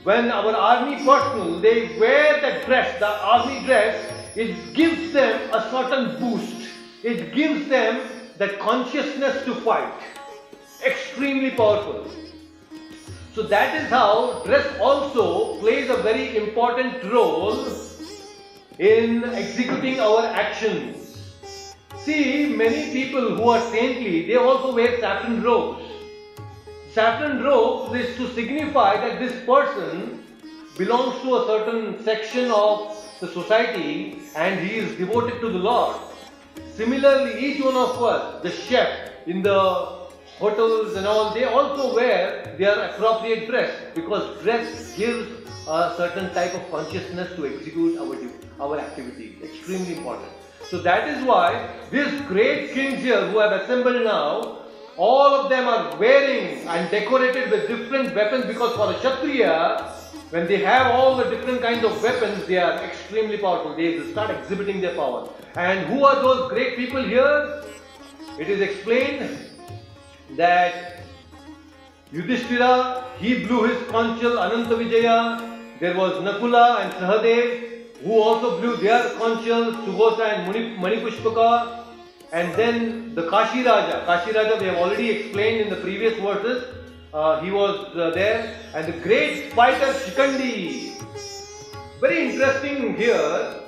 when our army personnel, they wear that dress, the army dress, it gives them a certain boost. It gives them that consciousness to fight. Extremely powerful. So that is how dress also plays a very important role in executing our actions. See, many people who are saintly, they also wear saffron robes. Saffron robes is to signify that this person belongs to a certain section of the society and he is devoted to the Lord. Similarly, each one of us, the chef in the hotels and all, they also wear their appropriate dress because dress gives a certain type of consciousness to execute our activities. Extremely important. So that is why these great kings here who have assembled now, all of them are wearing and decorated with different weapons because for a Kshatriya, when they have all the different kinds of weapons, they are extremely powerful. They start exhibiting their power. And who are those great people here? It is explained that Yudhishthira, he blew his conch shell Ananta Vijaya. There was Nakula and Sahadev, who also blew their conch shells, Sughosa and Manipushpaka. And then the Kashi Raja we have already explained in the previous verses. He was there. And the great fighter Shikandi. Very interesting here.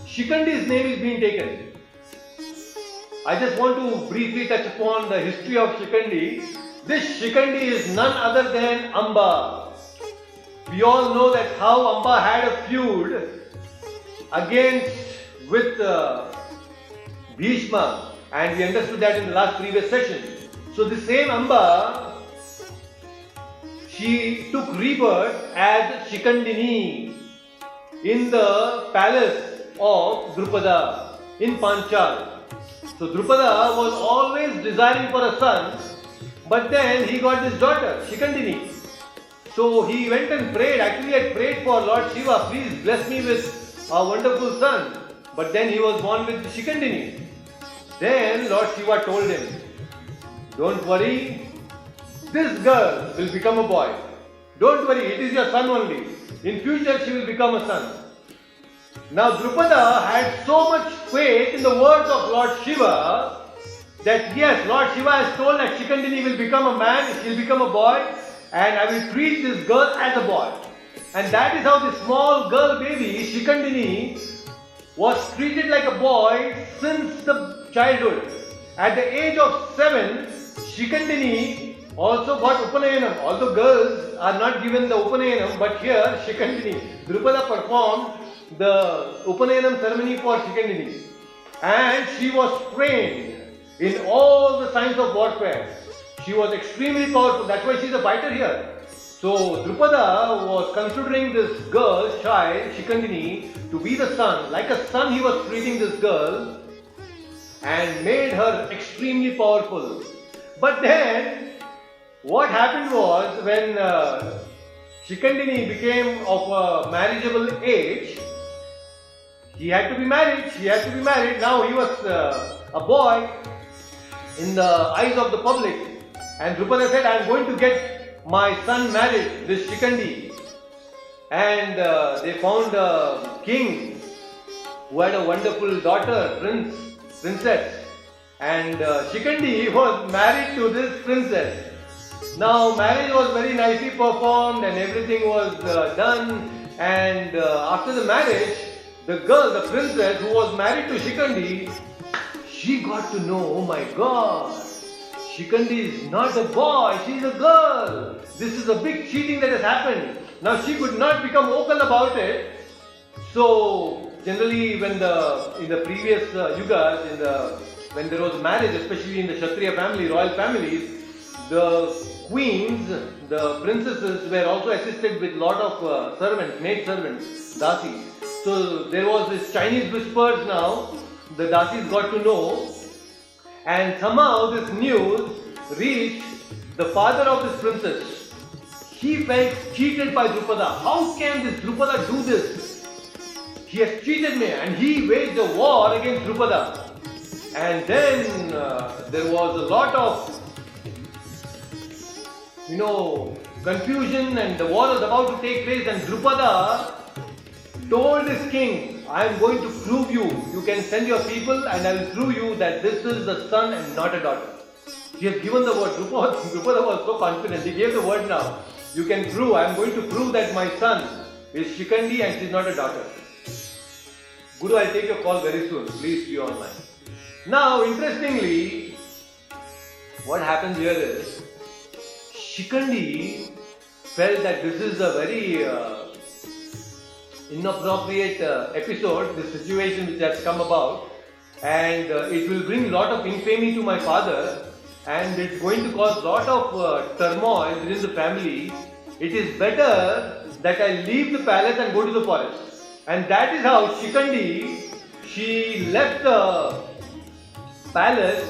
Shikandi's name is being taken. I just want to briefly touch upon the history of Shikandi. This Shikandi is none other than Amba. We all know that how Amba had a feud with Bhishma, and we understood that in the last previous session. So the same Amba, she took rebirth as Shikandini in the palace of Drupada in Panchal. So Drupada was always desiring for a son, but then he got this daughter, Shikandini. So he went and prayed. Actually, he had prayed for Lord Shiva, please bless me with a wonderful son. But then he was born with Shikandini. Then Lord Shiva told him, don't worry, this girl will become a boy. Don't worry, it is your son only. In future she will become a son. Now Drupada had so much faith in the words of Lord Shiva that yes, Lord Shiva has told that Shikandini will become a man, she will become a boy, and I will treat this girl as a boy. And that is how this small girl baby, Shikandini, was treated like a boy since the childhood. At the age of 7, Shikandini also got Upanayanam. Although girls are not given the Upanayanam, but here Shikandini, Drupada performed the Upanayanam ceremony for Shikandini. And she was trained in all the science of warfare. She was extremely powerful. That's why she is a fighter here. So Drupada was considering this girl, child, Shikandini, to be the son. Like a son he was treating this girl and made her extremely powerful. But then what happened was when Shikandini became of a marriageable age, he had to be married. She had to be married. Now he was a boy in the eyes of the public. And Drupada said, I am going to get my son married, this Shikandi. And they found a king who had a wonderful daughter, princess. And Shikandi was married to this princess. Now marriage was very nicely performed and everything was done. And after the marriage, the girl, the princess who was married to Shikandi, she got to know, oh my God, Shikandi is not a boy, she is a girl. This is a big cheating that has happened. Now she could not become vocal about it. So generally when in the previous yugas, when there was marriage, especially in the Kshatriya family, royal families, the queens, the princesses were also assisted with lot of servants, maid servants, dasis. So there was this Chinese whispers now, the Dasis got to know, and somehow this news reached the father of this princess. He felt cheated by Drupada. How can this Drupada do this? He has cheated me, and he waged a war against Drupada. And then there was a lot of, confusion, and the war was about to take place, and Drupada told his king, I am going to prove you. You can send your people and I will prove you that this is the son and not a daughter. He has given the word. Drupada was so confident. He gave the word now. You can prove. I am going to prove that my son is Shikandi and she is not a daughter. Guru, I'll take your call very soon. Please be online. Now, interestingly, what happens here is Shikandi felt that this is a very inappropriate episode, this situation which has come about, and it will bring a lot of infamy to my father, and it's going to cause a lot of turmoil within the family. It is better that I leave the palace and go to the forest. And that is how Shikandi, she left the palace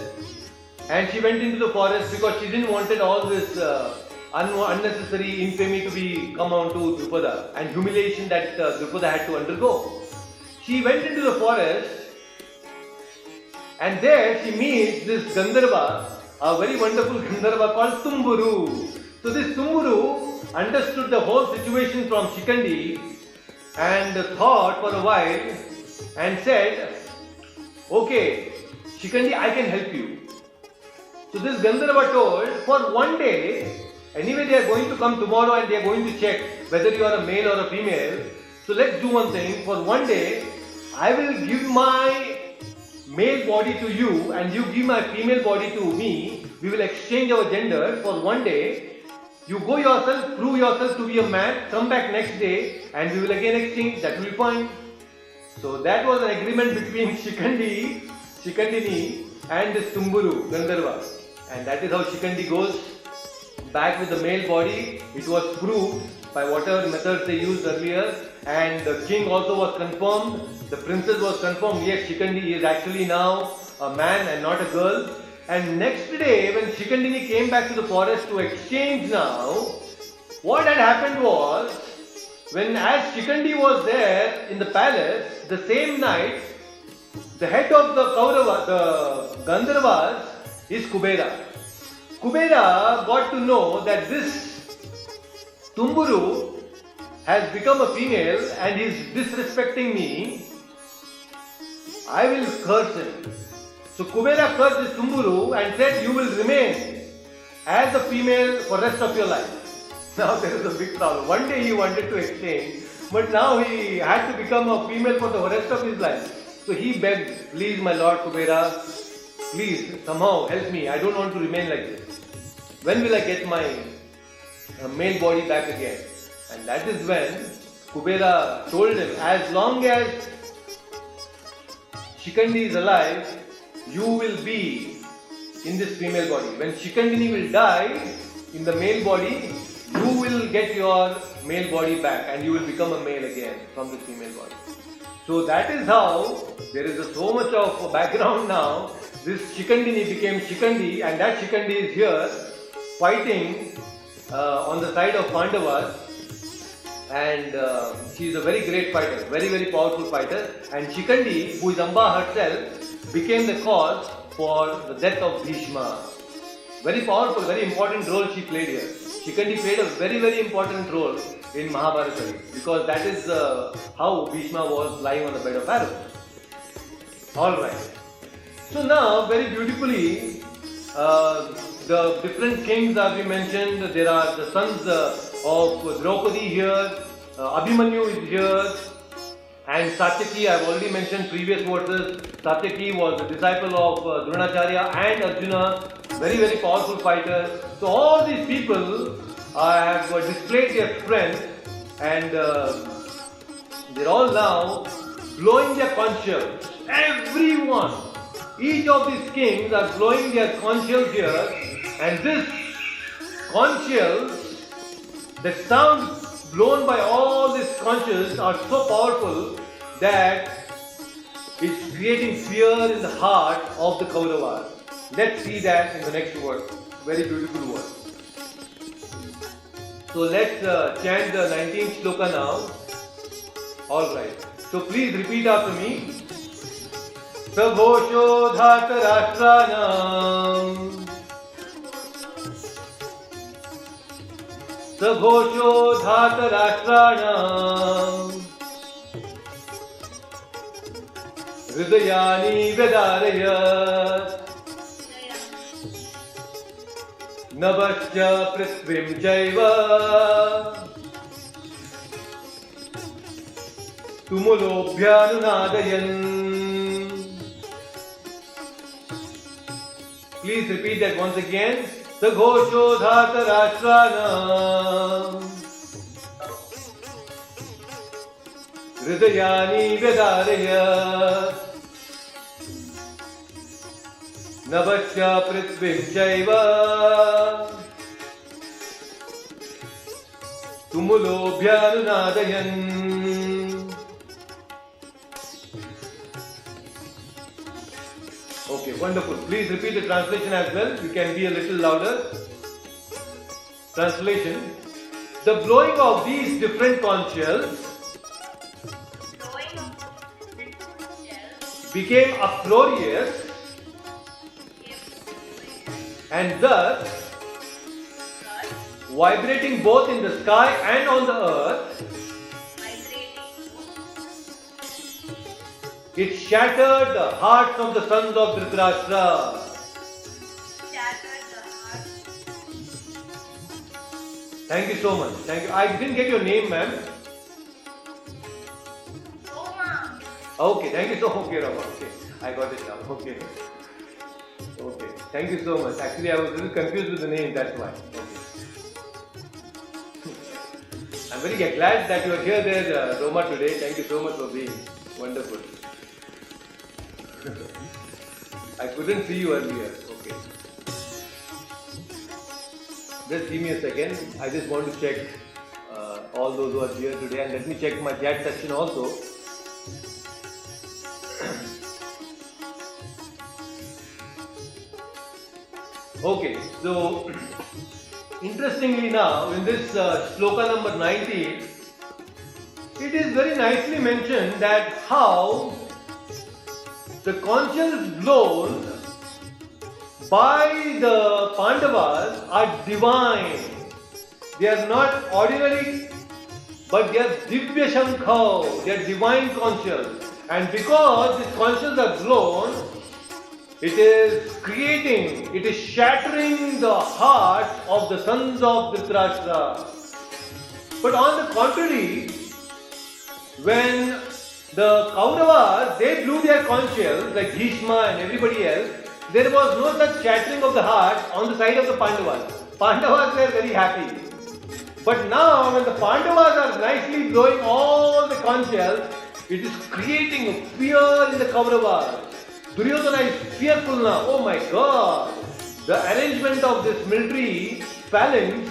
and she went into the forest because she didn't wanted all this unnecessary infamy to be come on to Drupada and humiliation that Drupada had to undergo. She went into the forest and there she meets this Gandharva, a very wonderful Gandharva called Tumburu. So this Tumburu understood the whole situation from Shikandi and thought for a while and said, okay, Shikandi, I can help you. So this Gandharva told, for one day, anyway they are going to come tomorrow and they are going to check whether you are a male or a female. So let's do one thing, for one day, I will give my male body to you and you give my female body to me. We will exchange our gender for one day. You go yourself, prove yourself to be a man, come back next day and we will again exchange, that will be fine. So that was an agreement between Shikandini and this Tumburu, Gandharva. And that is how Shikandi goes back with the male body. It was proved by whatever methods they used earlier, and the king also was confirmed, the princess was confirmed, yes, Shikandi is actually now a man and not a girl. And next day when Shikandini came back to the forest to exchange now, what had happened was, when as Shikandi was there in the palace, the same night, the head of the Kaurava, the Gandharvas, is Kubera. Kubera got to know that this Tumburu has become a female and is disrespecting me. I will curse him. So Kubera cursed this Tumburu and said, you will remain as a female for the rest of your life. Now there is a big problem. One day he wanted to exchange, but now he had to become a female for the rest of his life. So he begged, please my lord Kubera, please somehow help me. I don't want to remain like this. When will I get my male body back again? And that is when Kubera told him, as long as Shikandi is alive, you will be in this female body. When Shikandini will die in the male body, you will get your male body back and you will become a male again from the female body. So that is how there is so much of background now. This Shikandini became Shikandi, and that Shikandi is here fighting on the side of Pandavas, and she is a very great fighter, very very powerful fighter. And Shikandi, who is Amba herself, became the cause for the death of Bhishma. Very powerful, very important role she played here. Shikandi played a very very important role in Mahabharata because that is how Bhishma was lying on the bed of arrows. Alright. So now, very beautifully, the different kings as we mentioned, there are the sons of Draupadi here, Abhimanyu is here, and Satyaki, I have already mentioned previous verses. Satyaki was a disciple of Dronacharya and Arjuna, very very powerful fighter. So all these people have displayed their strength, and they're all now blowing their conch shells. Everyone, each of these kings are blowing their conch shells here, and this conch shells, the sound blown by all these conches are so powerful that it's creating fear in the heart of the Kauravas. Let's see that in the next verse. Very beautiful verse. So let's chant the 19th shloka now. Alright. So please repeat after me. Saghosho dhata rashtranam. Saghosho dhata rashtraṇam Hridayani vedarayat Navasya prithvim jaiva Tumulobhyanunadayan. Please repeat that once again. Saghosho dhata rashtraṇam Hridayani vedarayat Navasya prithvim jaiva Tumulobhyanunadayan. Okay, wonderful. Please repeat the translation as well. You can be a little louder. Translation. The blowing of these different conch shells became uproarious and thus vibrating both in the sky and on the earth. It shattered the hearts of the sons of Dhritarashtra. Thank you so much. Thank you. I didn't get your name, ma'am. Roma. Okay, thank you so much. Okay, Rama. Okay, I got it now. Okay. Okay, thank you so much. Actually, I was a little confused with the name, that's why. Okay. I'm very glad that you are here there, Roma, today. Thank you so much for being wonderful. I couldn't see you earlier. Okay. Just give me a second. I just want to check all those who are here today, and let me check my chat section also. Okay, so interestingly now in this shloka number 90, it is very nicely mentioned that how the conch shells blown by the Pandavas are divine. They are not ordinary, but they are Divya Shankha, they are divine conch shells. And because these conch shells are blown, it is creating, it is shattering the heart of the sons of Dhritarashtra. But on the contrary, when the Kauravas, they blew their conch shells like Bhishma and everybody else, there was no such shattering of the heart on the side of the Pandavas. Pandavas were very happy. But now when the Pandavas are nicely blowing all the conch shells, it is creating a fear in the Kauravas. Duryodhana is fearful now. Oh my God! The arrangement of this military phalanx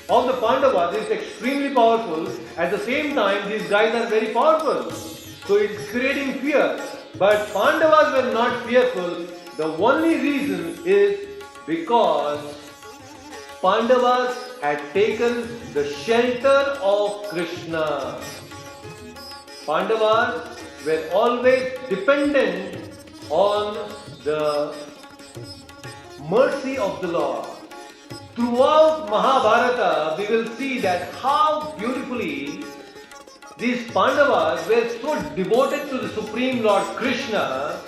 of the Pandavas is extremely powerful. At the same time, these guys are very powerful. So it's creating fear. But Pandavas were not fearful. The only reason is because Pandavas had taken the shelter of Krishna. Pandavas were always dependent on the mercy of the Lord. Throughout Mahabharata, we will see that how beautifully these Pandavas were so devoted to the Supreme Lord Krishna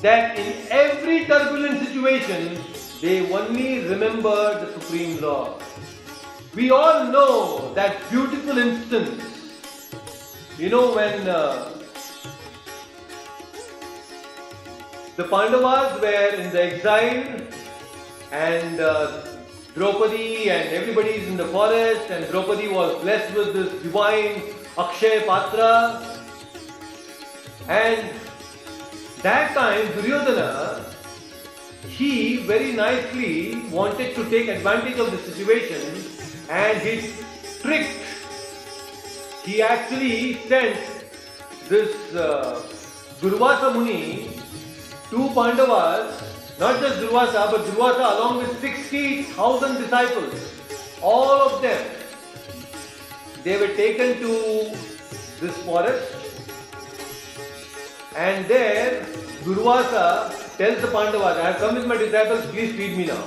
that in every turbulent situation, they only remembered the Supreme Lord. We all know that beautiful instance. You know, when the Pandavas were in the exile and Draupadi and everybody is in the forest, and Draupadi was blessed with this divine Akshay Patra, and that time Duryodhana, he very nicely wanted to take advantage of the situation, and he tricked. He actually sent this Durvasa Muni, two Pandavas, not just Durvasa, but Durvasa along with 60,000 disciples, all of them, they were taken to this forest, and there Durvasa tells the Pandavas, I have come with my disciples, please feed me now.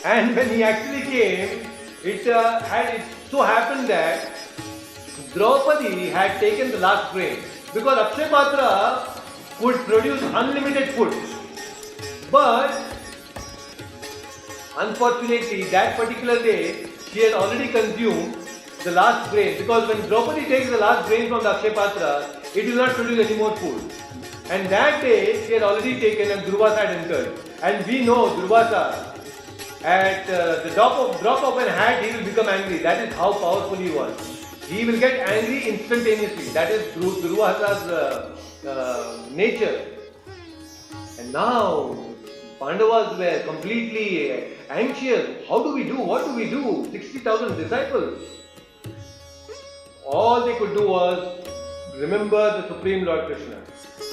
And when he actually came, it so happened that Draupadi had taken the last grain, because Akshay Patra could produce unlimited food. But unfortunately, that particular day, she had already consumed the last grain, because when Draupadi takes the last grain from the Akshay Patra, it will not produce any more food. And that day, she had already taken and Durvasa had entered. And we know Durvasa, at the drop of an hat, he will become angry. That is how powerful he was. He will get angry instantaneously. That is Durvasa's nature. And now, Pandavas were completely anxious. How do we do? What do we do? 60,000 disciples. All they could do was remember the Supreme Lord Krishna.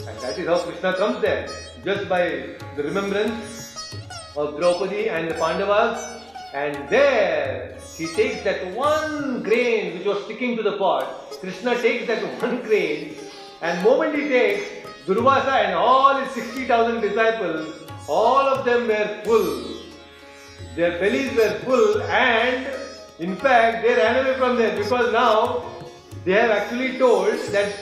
And that is how Krishna comes there. Just by the remembrance of Draupadi and the Pandavas. And there he takes that one grain which was sticking to the pot. Krishna takes that one grain, and moment he takes, Durvasa and all his 60,000 disciples, all of them were full. Their bellies were full, and in fact they ran away from there, because now they have actually told that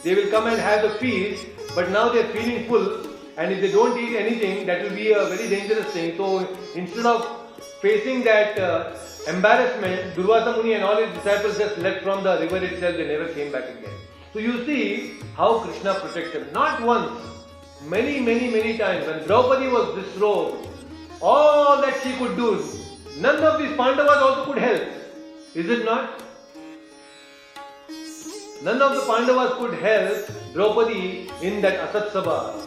they will come and have the feast, but now they are feeling full, and if they don't eat anything, that will be a very dangerous thing. So instead of facing that embarrassment, Durvasa Muni and all his disciples just left from the river itself. They never came back again. So you see how Krishna protects them. Not once, many times. When Draupadi was disrobed, all that she could do, none of these Pandavas also could help. Is it not? None of the Pandavas could help Draupadi in that Asat Sabha.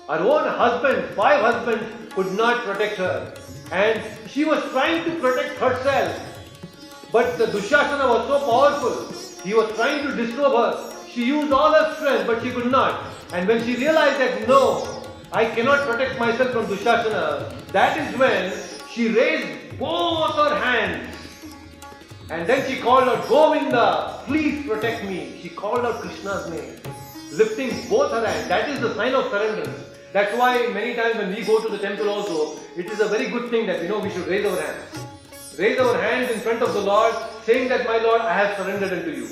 Her own husband, 5 husbands, could not protect her. And she was trying to protect herself. But the Dushasana was so powerful. He was trying to disrobe her. She used all her strength, but she could not. And when she realized that, no, I cannot protect myself from Dushasana, that is when she raised both her hands. And then she called out, Govinda, please protect me. She called out Krishna's name, lifting both her hands. That is the sign of surrender. That's why many times when we go to the temple also, it is a very good thing that we should raise our hands. Raise our hands in front of the Lord, saying that, my Lord, I have surrendered unto you.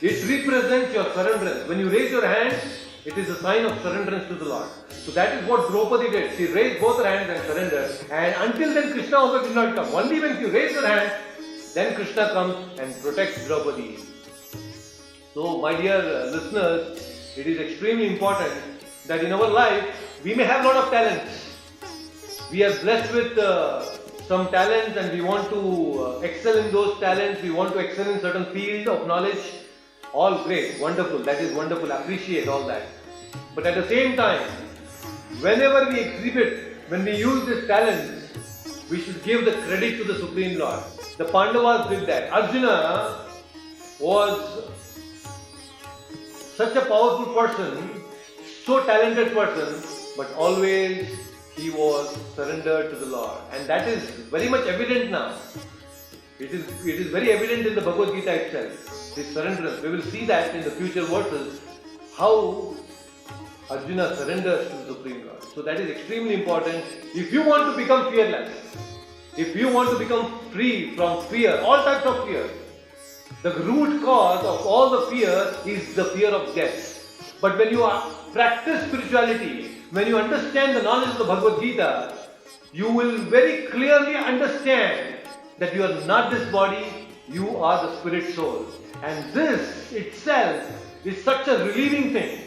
It represents your surrenderance. When you raise your hands, it is a sign of surrenderance to the Lord. So that is what Draupadi did. She raised both her hands and surrendered. And until then, Krishna also did not come. Only when she raised her hands, then Krishna comes and protects Draupadi. So, my dear listeners, it is extremely important that in our life, we may have a lot of talents. We are blessed with some talents, and we want to excel in those talents. We want to excel in certain fields of knowledge. All great, wonderful, that is wonderful, appreciate all that. But at the same time, whenever we exhibit, when we use these talents, we should give the credit to the Supreme Lord. The Pandavas did that. Arjuna was such a powerful person, so talented person, but always he was surrendered to the Lord. And that is very much evident now. It is very evident in the Bhagavad Gita itself, his surrenderance. We will see that in the future verses, how Arjuna surrenders to the Supreme Lord. So that is extremely important. If you want to become fearless, if you want to become free from fear, all types of fear, the root cause of all the fear is the fear of death. But when you practice spirituality, when you understand the knowledge of the Bhagavad Gita, you will very clearly understand that you are not this body, you are the spirit soul. And this itself is such a relieving thing.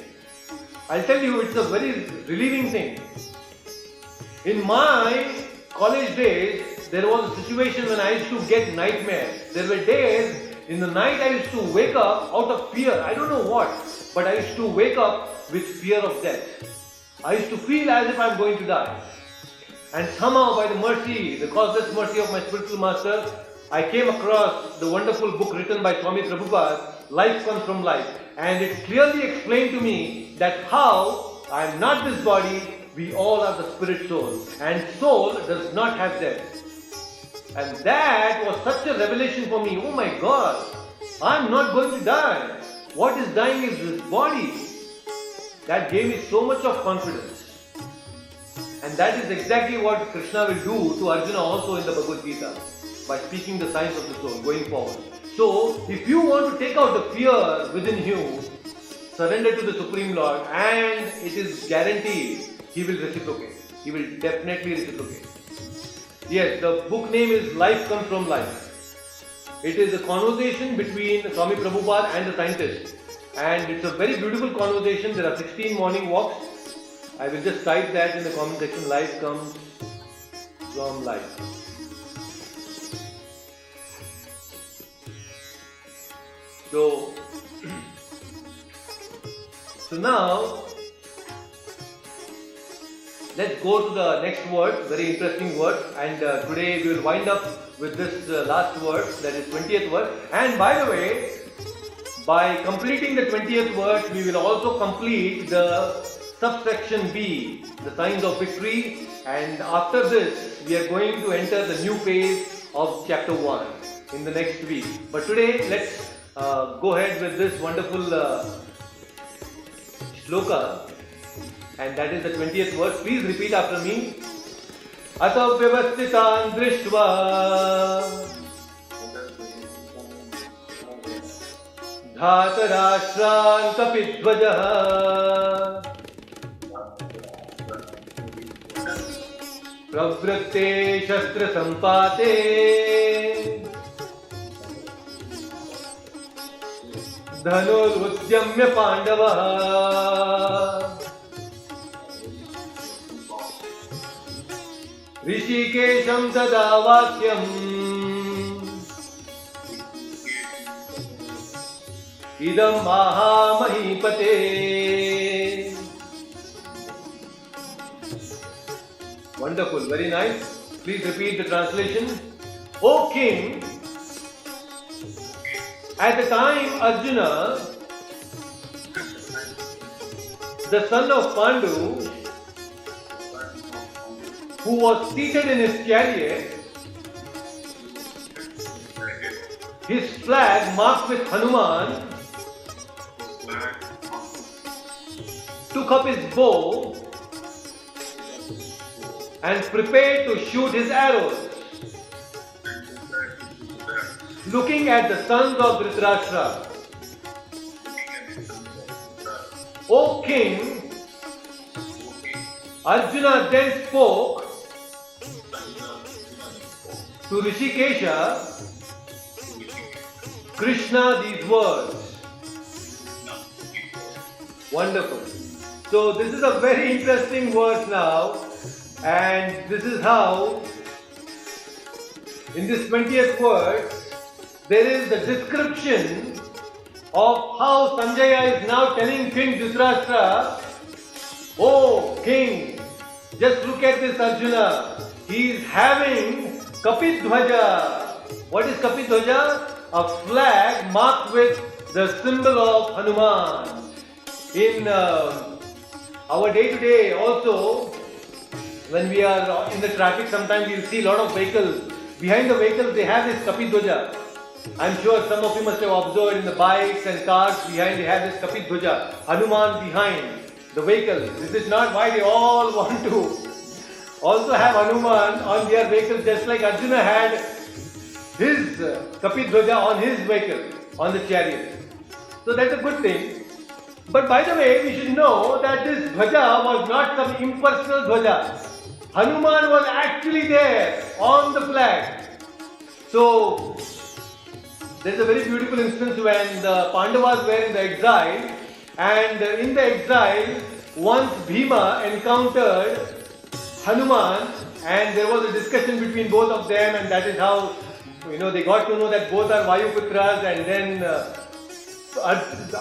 I'll tell you, it's a very relieving thing. In my college days, there was a situation when I used to get nightmares. There were days in the night I used to wake up out of fear. I don't know what, but I used to wake up with fear of death. I used to feel as if I'm going to die. And somehow, by the mercy, the causeless mercy of my spiritual master, I came across the wonderful book written by Swami Prabhupada, life comes from life. And it clearly explained to me that how I am not this body, we all are the spirit soul. And soul does not have death. And that was such a revelation for me. Oh my God, I'm not going to die. What is dying is this body. That gave me so much of confidence. And that is exactly what Krishna will do to Arjuna also in the Bhagavad Gita, by speaking the science of the soul going forward. So, if you want to take out the fear within you, surrender to the Supreme Lord, and it is guaranteed He will reciprocate. He will definitely reciprocate. Yes, the book name is Life Comes From Life. It is a conversation between Swami Prabhupada and the scientist. And it's a very beautiful conversation. There are 16 morning walks. I will just type that in the comment section. Life comes from life. So now let's go to the next word, very interesting word, and today we will wind up with this last word, that is 20th word. And by the way, by completing the 20th word, we will also complete the subsection B, the signs of victory, and after this we are going to enter the new phase of chapter 1 in the next week. But today let's go ahead with this wonderful shloka, and that is the 20th verse. Please repeat after me. Atha vyavasthitan drishtva dhatarashran kapidvajah pravritte shastra sampate धनुरुद्यम्य पांडवः ऋषिकेशं तदा वाक्यम् इदं महामहीपते. Wonderful, very nice. Please repeat the translation. O King, at the time Arjuna, the son of Pandu, who was seated in his chariot, his flag marked with Hanuman, took up his bow and prepared to shoot his arrows. Looking at the sons of Dhritarashtra, O King, Arjuna then spoke to Rishikesha, Krishna, these words. Wonderful. So this is a very interesting verse now, and this is how, in this 20th verse, there is the description of how Sanjaya is now telling King Dhritarashtra, "Oh King, just look at this Arjuna. He is having Kapidhwaja." What is Kapidhwaja? A flag marked with the symbol of Hanuman. In our day-to-day also, when we are in the traffic, sometimes you will see a lot of vehicles. Behind the vehicles they have this Kapidhwaja. I'm sure some of you must have observed in the bikes and cars behind they have this Kapidhwaja, Hanuman behind the vehicle. This is not why they all want to also have Hanuman on their vehicles, just like Arjuna had his Kapidhwaja on his vehicle, on the chariot. So that's a good thing. But by the way, we should know that this Dhwaja was not some impersonal Dhwaja. Hanuman was actually there on the flag. So there is a very beautiful instance when the Pandavas were in the exile, and in the exile, once Bhima encountered Hanuman, and there was a discussion between both of them, and that is how they got to know that both are Vayuputras, and then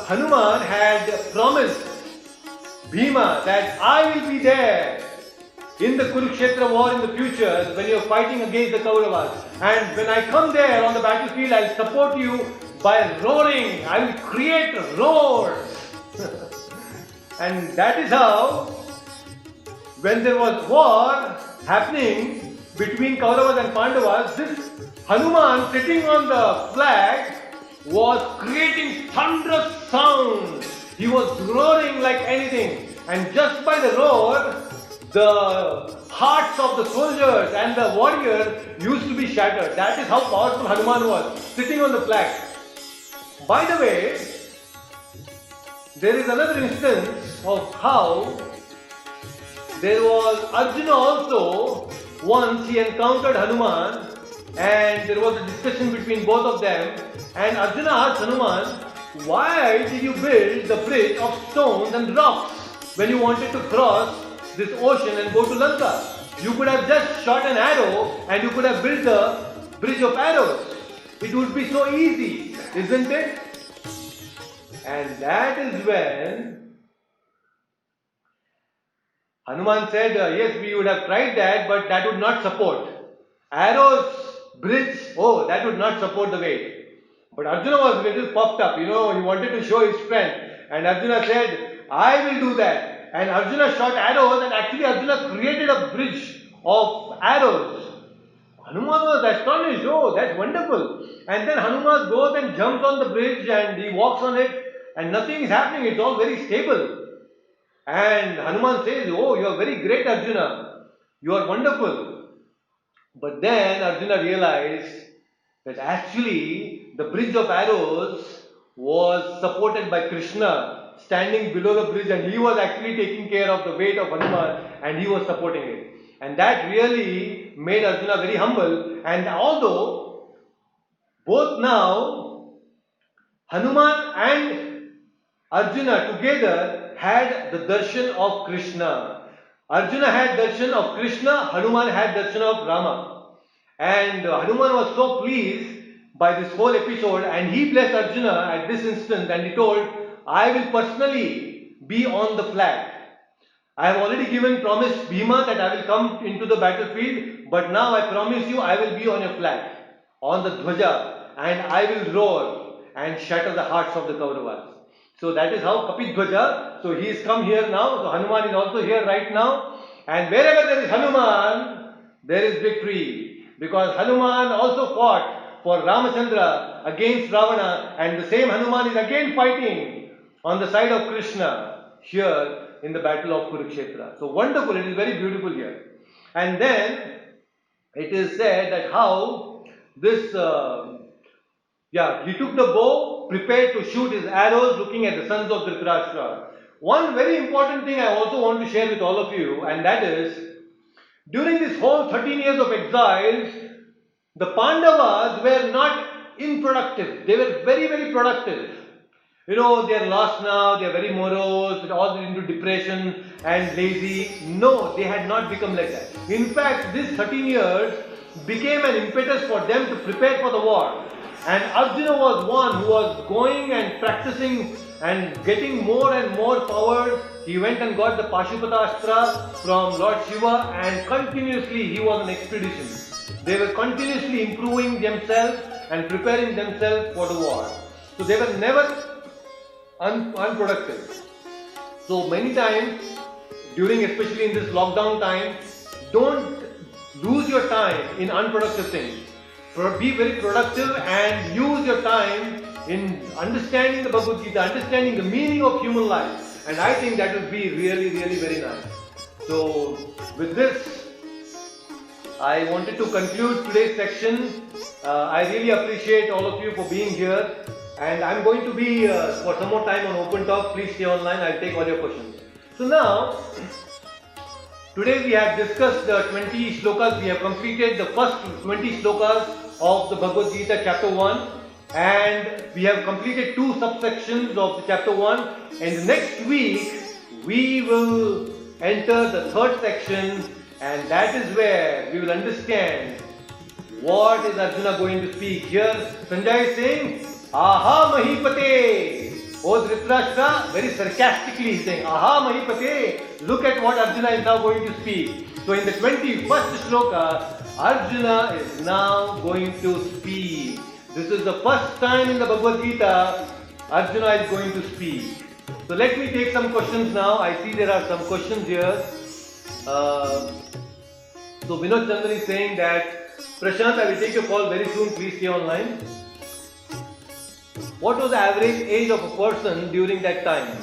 Hanuman had promised Bhima that I will be there in the Kurukshetra war in the future when you are fighting against the Kauravas, and when I come there on the battlefield, I will support you by roaring. I will create roars. And that is how, when there was war happening between Kauravas and Pandavas, this Hanuman sitting on the flag was creating thunderous sound. He was roaring like anything. And just by the roar, the hearts of the soldiers and the warriors used to be shattered. That is how powerful Hanuman was, sitting on the flag. By the way, there is another instance of how there was Arjuna also. Once he encountered Hanuman and there was a discussion between both of them, and Arjuna asked Hanuman, why did you build the bridge of stones and rocks when you wanted to cross this ocean and go to Lanka? You could have just shot an arrow and you could have built the bridge of arrows. It would be so easy, isn't it? And that is when Hanuman said, yes, we would have tried that, but that would not support. Arrows, bridge, oh, that would not support the weight. But Arjuna was a little puffed up, he wanted to show his strength. And Arjuna said, I will do that. And Arjuna shot arrows, and actually Arjuna created a bridge of arrows. Hanuman was astonished, oh, that's wonderful. And then Hanuman goes and jumps on the bridge and he walks on it, and nothing is happening, it's all very stable. And Hanuman says, oh, you are very great, Arjuna. You are wonderful. But then Arjuna realized that actually the bridge of arrows was supported by Krishna standing below the bridge, and he was actually taking care of the weight of Hanuman and he was supporting it. And that really made Arjuna very humble. And although both now Hanuman and Arjuna together had the darshan of Krishna. Arjuna had darshan of Krishna, Hanuman had darshan of Rama. And Hanuman was so pleased by this whole episode, and he blessed Arjuna at this instant, and he told, I will personally be on the flag. I have already given promise Bhima that I will come into the battlefield, but now I promise you I will be on your flag, on the Dhwaja, and I will roar and shatter the hearts of the Kauravas. So that is how Kapidhwaja, so he is come here now, so Hanuman is also here right now, and wherever there is Hanuman, there is victory, because Hanuman also fought for Ramachandra against Ravana, and the same Hanuman is again fighting on the side of Krishna here in the battle of Kurukshetra. So wonderful, it is very beautiful here. And then it is said that how this, he took the bow, prepared to shoot his arrows, looking at the sons of Dhritarashtra. One very important thing I also want to share with all of you, and that is, during this whole 13 years of exiles, the Pandavas were not unproductive. They were very, very productive. They are lost now, they are very morose, all into depression and lazy. No, they had not become like that. In fact, this 13 years became an impetus for them to prepare for the war. And Arjuna was one who was going and practicing and getting more and more power. He went and got the Pashupata from Lord Shiva, and continuously he was on expedition. They were continuously improving themselves and preparing themselves for the war. So they were never unproductive. So many times, especially in this lockdown time, don't lose your time in unproductive things. Be very productive and use your time in understanding the Bhagavad Gita, understanding the meaning of human life. And I think that will be really, really very nice. So with this, I wanted to conclude today's section. I really appreciate all of you for being here. And I'm going to be for some more time on Open Talk. Please stay online. I'll take all your questions. So now, today we have discussed the 20 shlokas. We have completed the first 20 shlokas of the Bhagavad Gita chapter 1. And we have completed 2 subsections of the chapter 1. And next week, we will enter the 3rd section. And that is where we will understand what is Arjuna going to speak. Here, Sanjay is saying, Aha Mahipate! Oh Dhritarashtra, very sarcastically saying, Aha Mahipate! Look at what Arjuna is now going to speak. So in the 21st shloka, Arjuna is now going to speak This is the first time in the Bhagavad Gita Arjuna is going to speak. So let me take some questions now. I see there are some questions here. So Vinod Chandra is saying that Prashant, I will take your call very soon. Please stay online. What was the average age of a person during that time?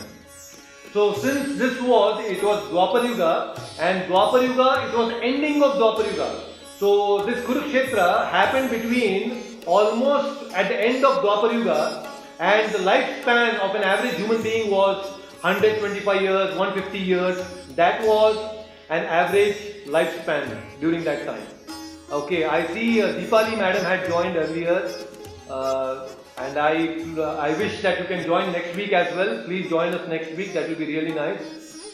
So since it was Dwapar Yuga, and Dwapar Yuga, it was ending of Dwapar Yuga. So this Kurukshetra happened between almost at the end of Dwapar Yuga, and the lifespan of an average human being was 125 years, 150 years. That was an average lifespan during that time. Okay, I see Deepali madam had joined earlier, and I wish that you can join next week as well. Please join us next week, that will be really nice.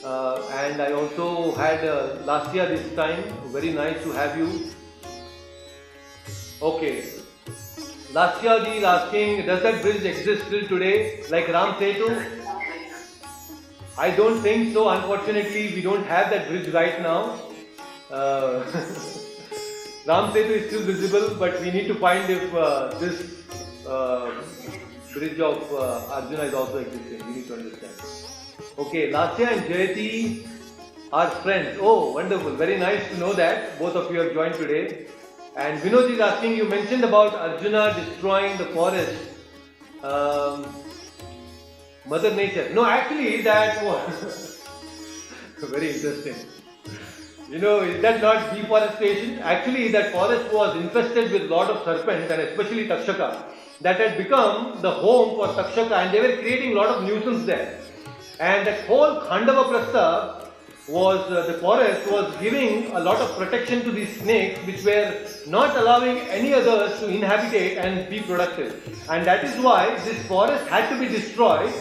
And I also had last year this time, very nice to have you. Okay, last year he is asking, does that bridge exist still today, like Ram Setu? I don't think so. Unfortunately, we don't have that bridge right now. Ram Setu is still visible, but we need to find if this bridge of Arjuna is also existing. We need to understand. Okay, Lasya and Jayati are friends. Oh, wonderful. Very nice to know that. Both of you have joined today. And Vinod is asking, you mentioned about Arjuna destroying the forest. Mother Nature. No, actually that was very interesting. You know, is that not deforestation? Actually, that forest was infested with a lot of serpents, and especially Takshaka, that had become the home for Takshaka, and they were creating a lot of nuisance there. And that whole Khandava Prastha was, the forest was giving a lot of protection to these snakes, which were not allowing any others to inhabit it and be productive. And that is why this forest had to be destroyed.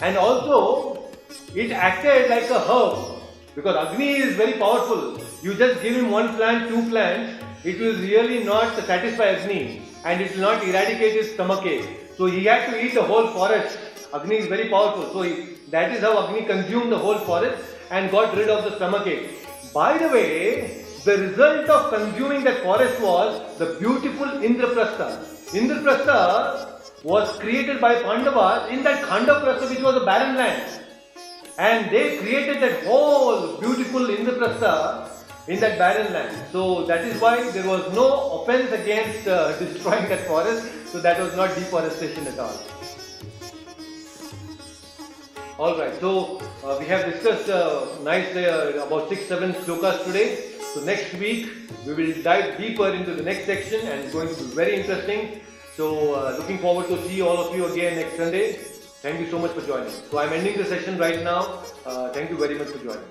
And also, it acted like a herb. Because Agni is very powerful. You just give him one plant, two plants, it will really not satisfy Agni, and it will not eradicate his stomachache. So he had to eat the whole forest. Agni is very powerful. So that is how Agni consumed the whole forest and got rid of the stomachache. By the way, the result of consuming that forest was the beautiful Indraprastha. Indraprastha was created by Pandavas in that Khandaprastha, which was a barren land. And they created that whole beautiful Indraprastha in that barren land. So that is why there was no offense against destroying that forest. So that was not deforestation at all. Alright, so we have discussed nicely about 6-7 slokas today. So next week we will dive deeper into the next section, and it's going to be very interesting. So looking forward to see all of you again next Sunday. Thank you so much for joining. So I'm ending the session right now. Thank you very much for joining.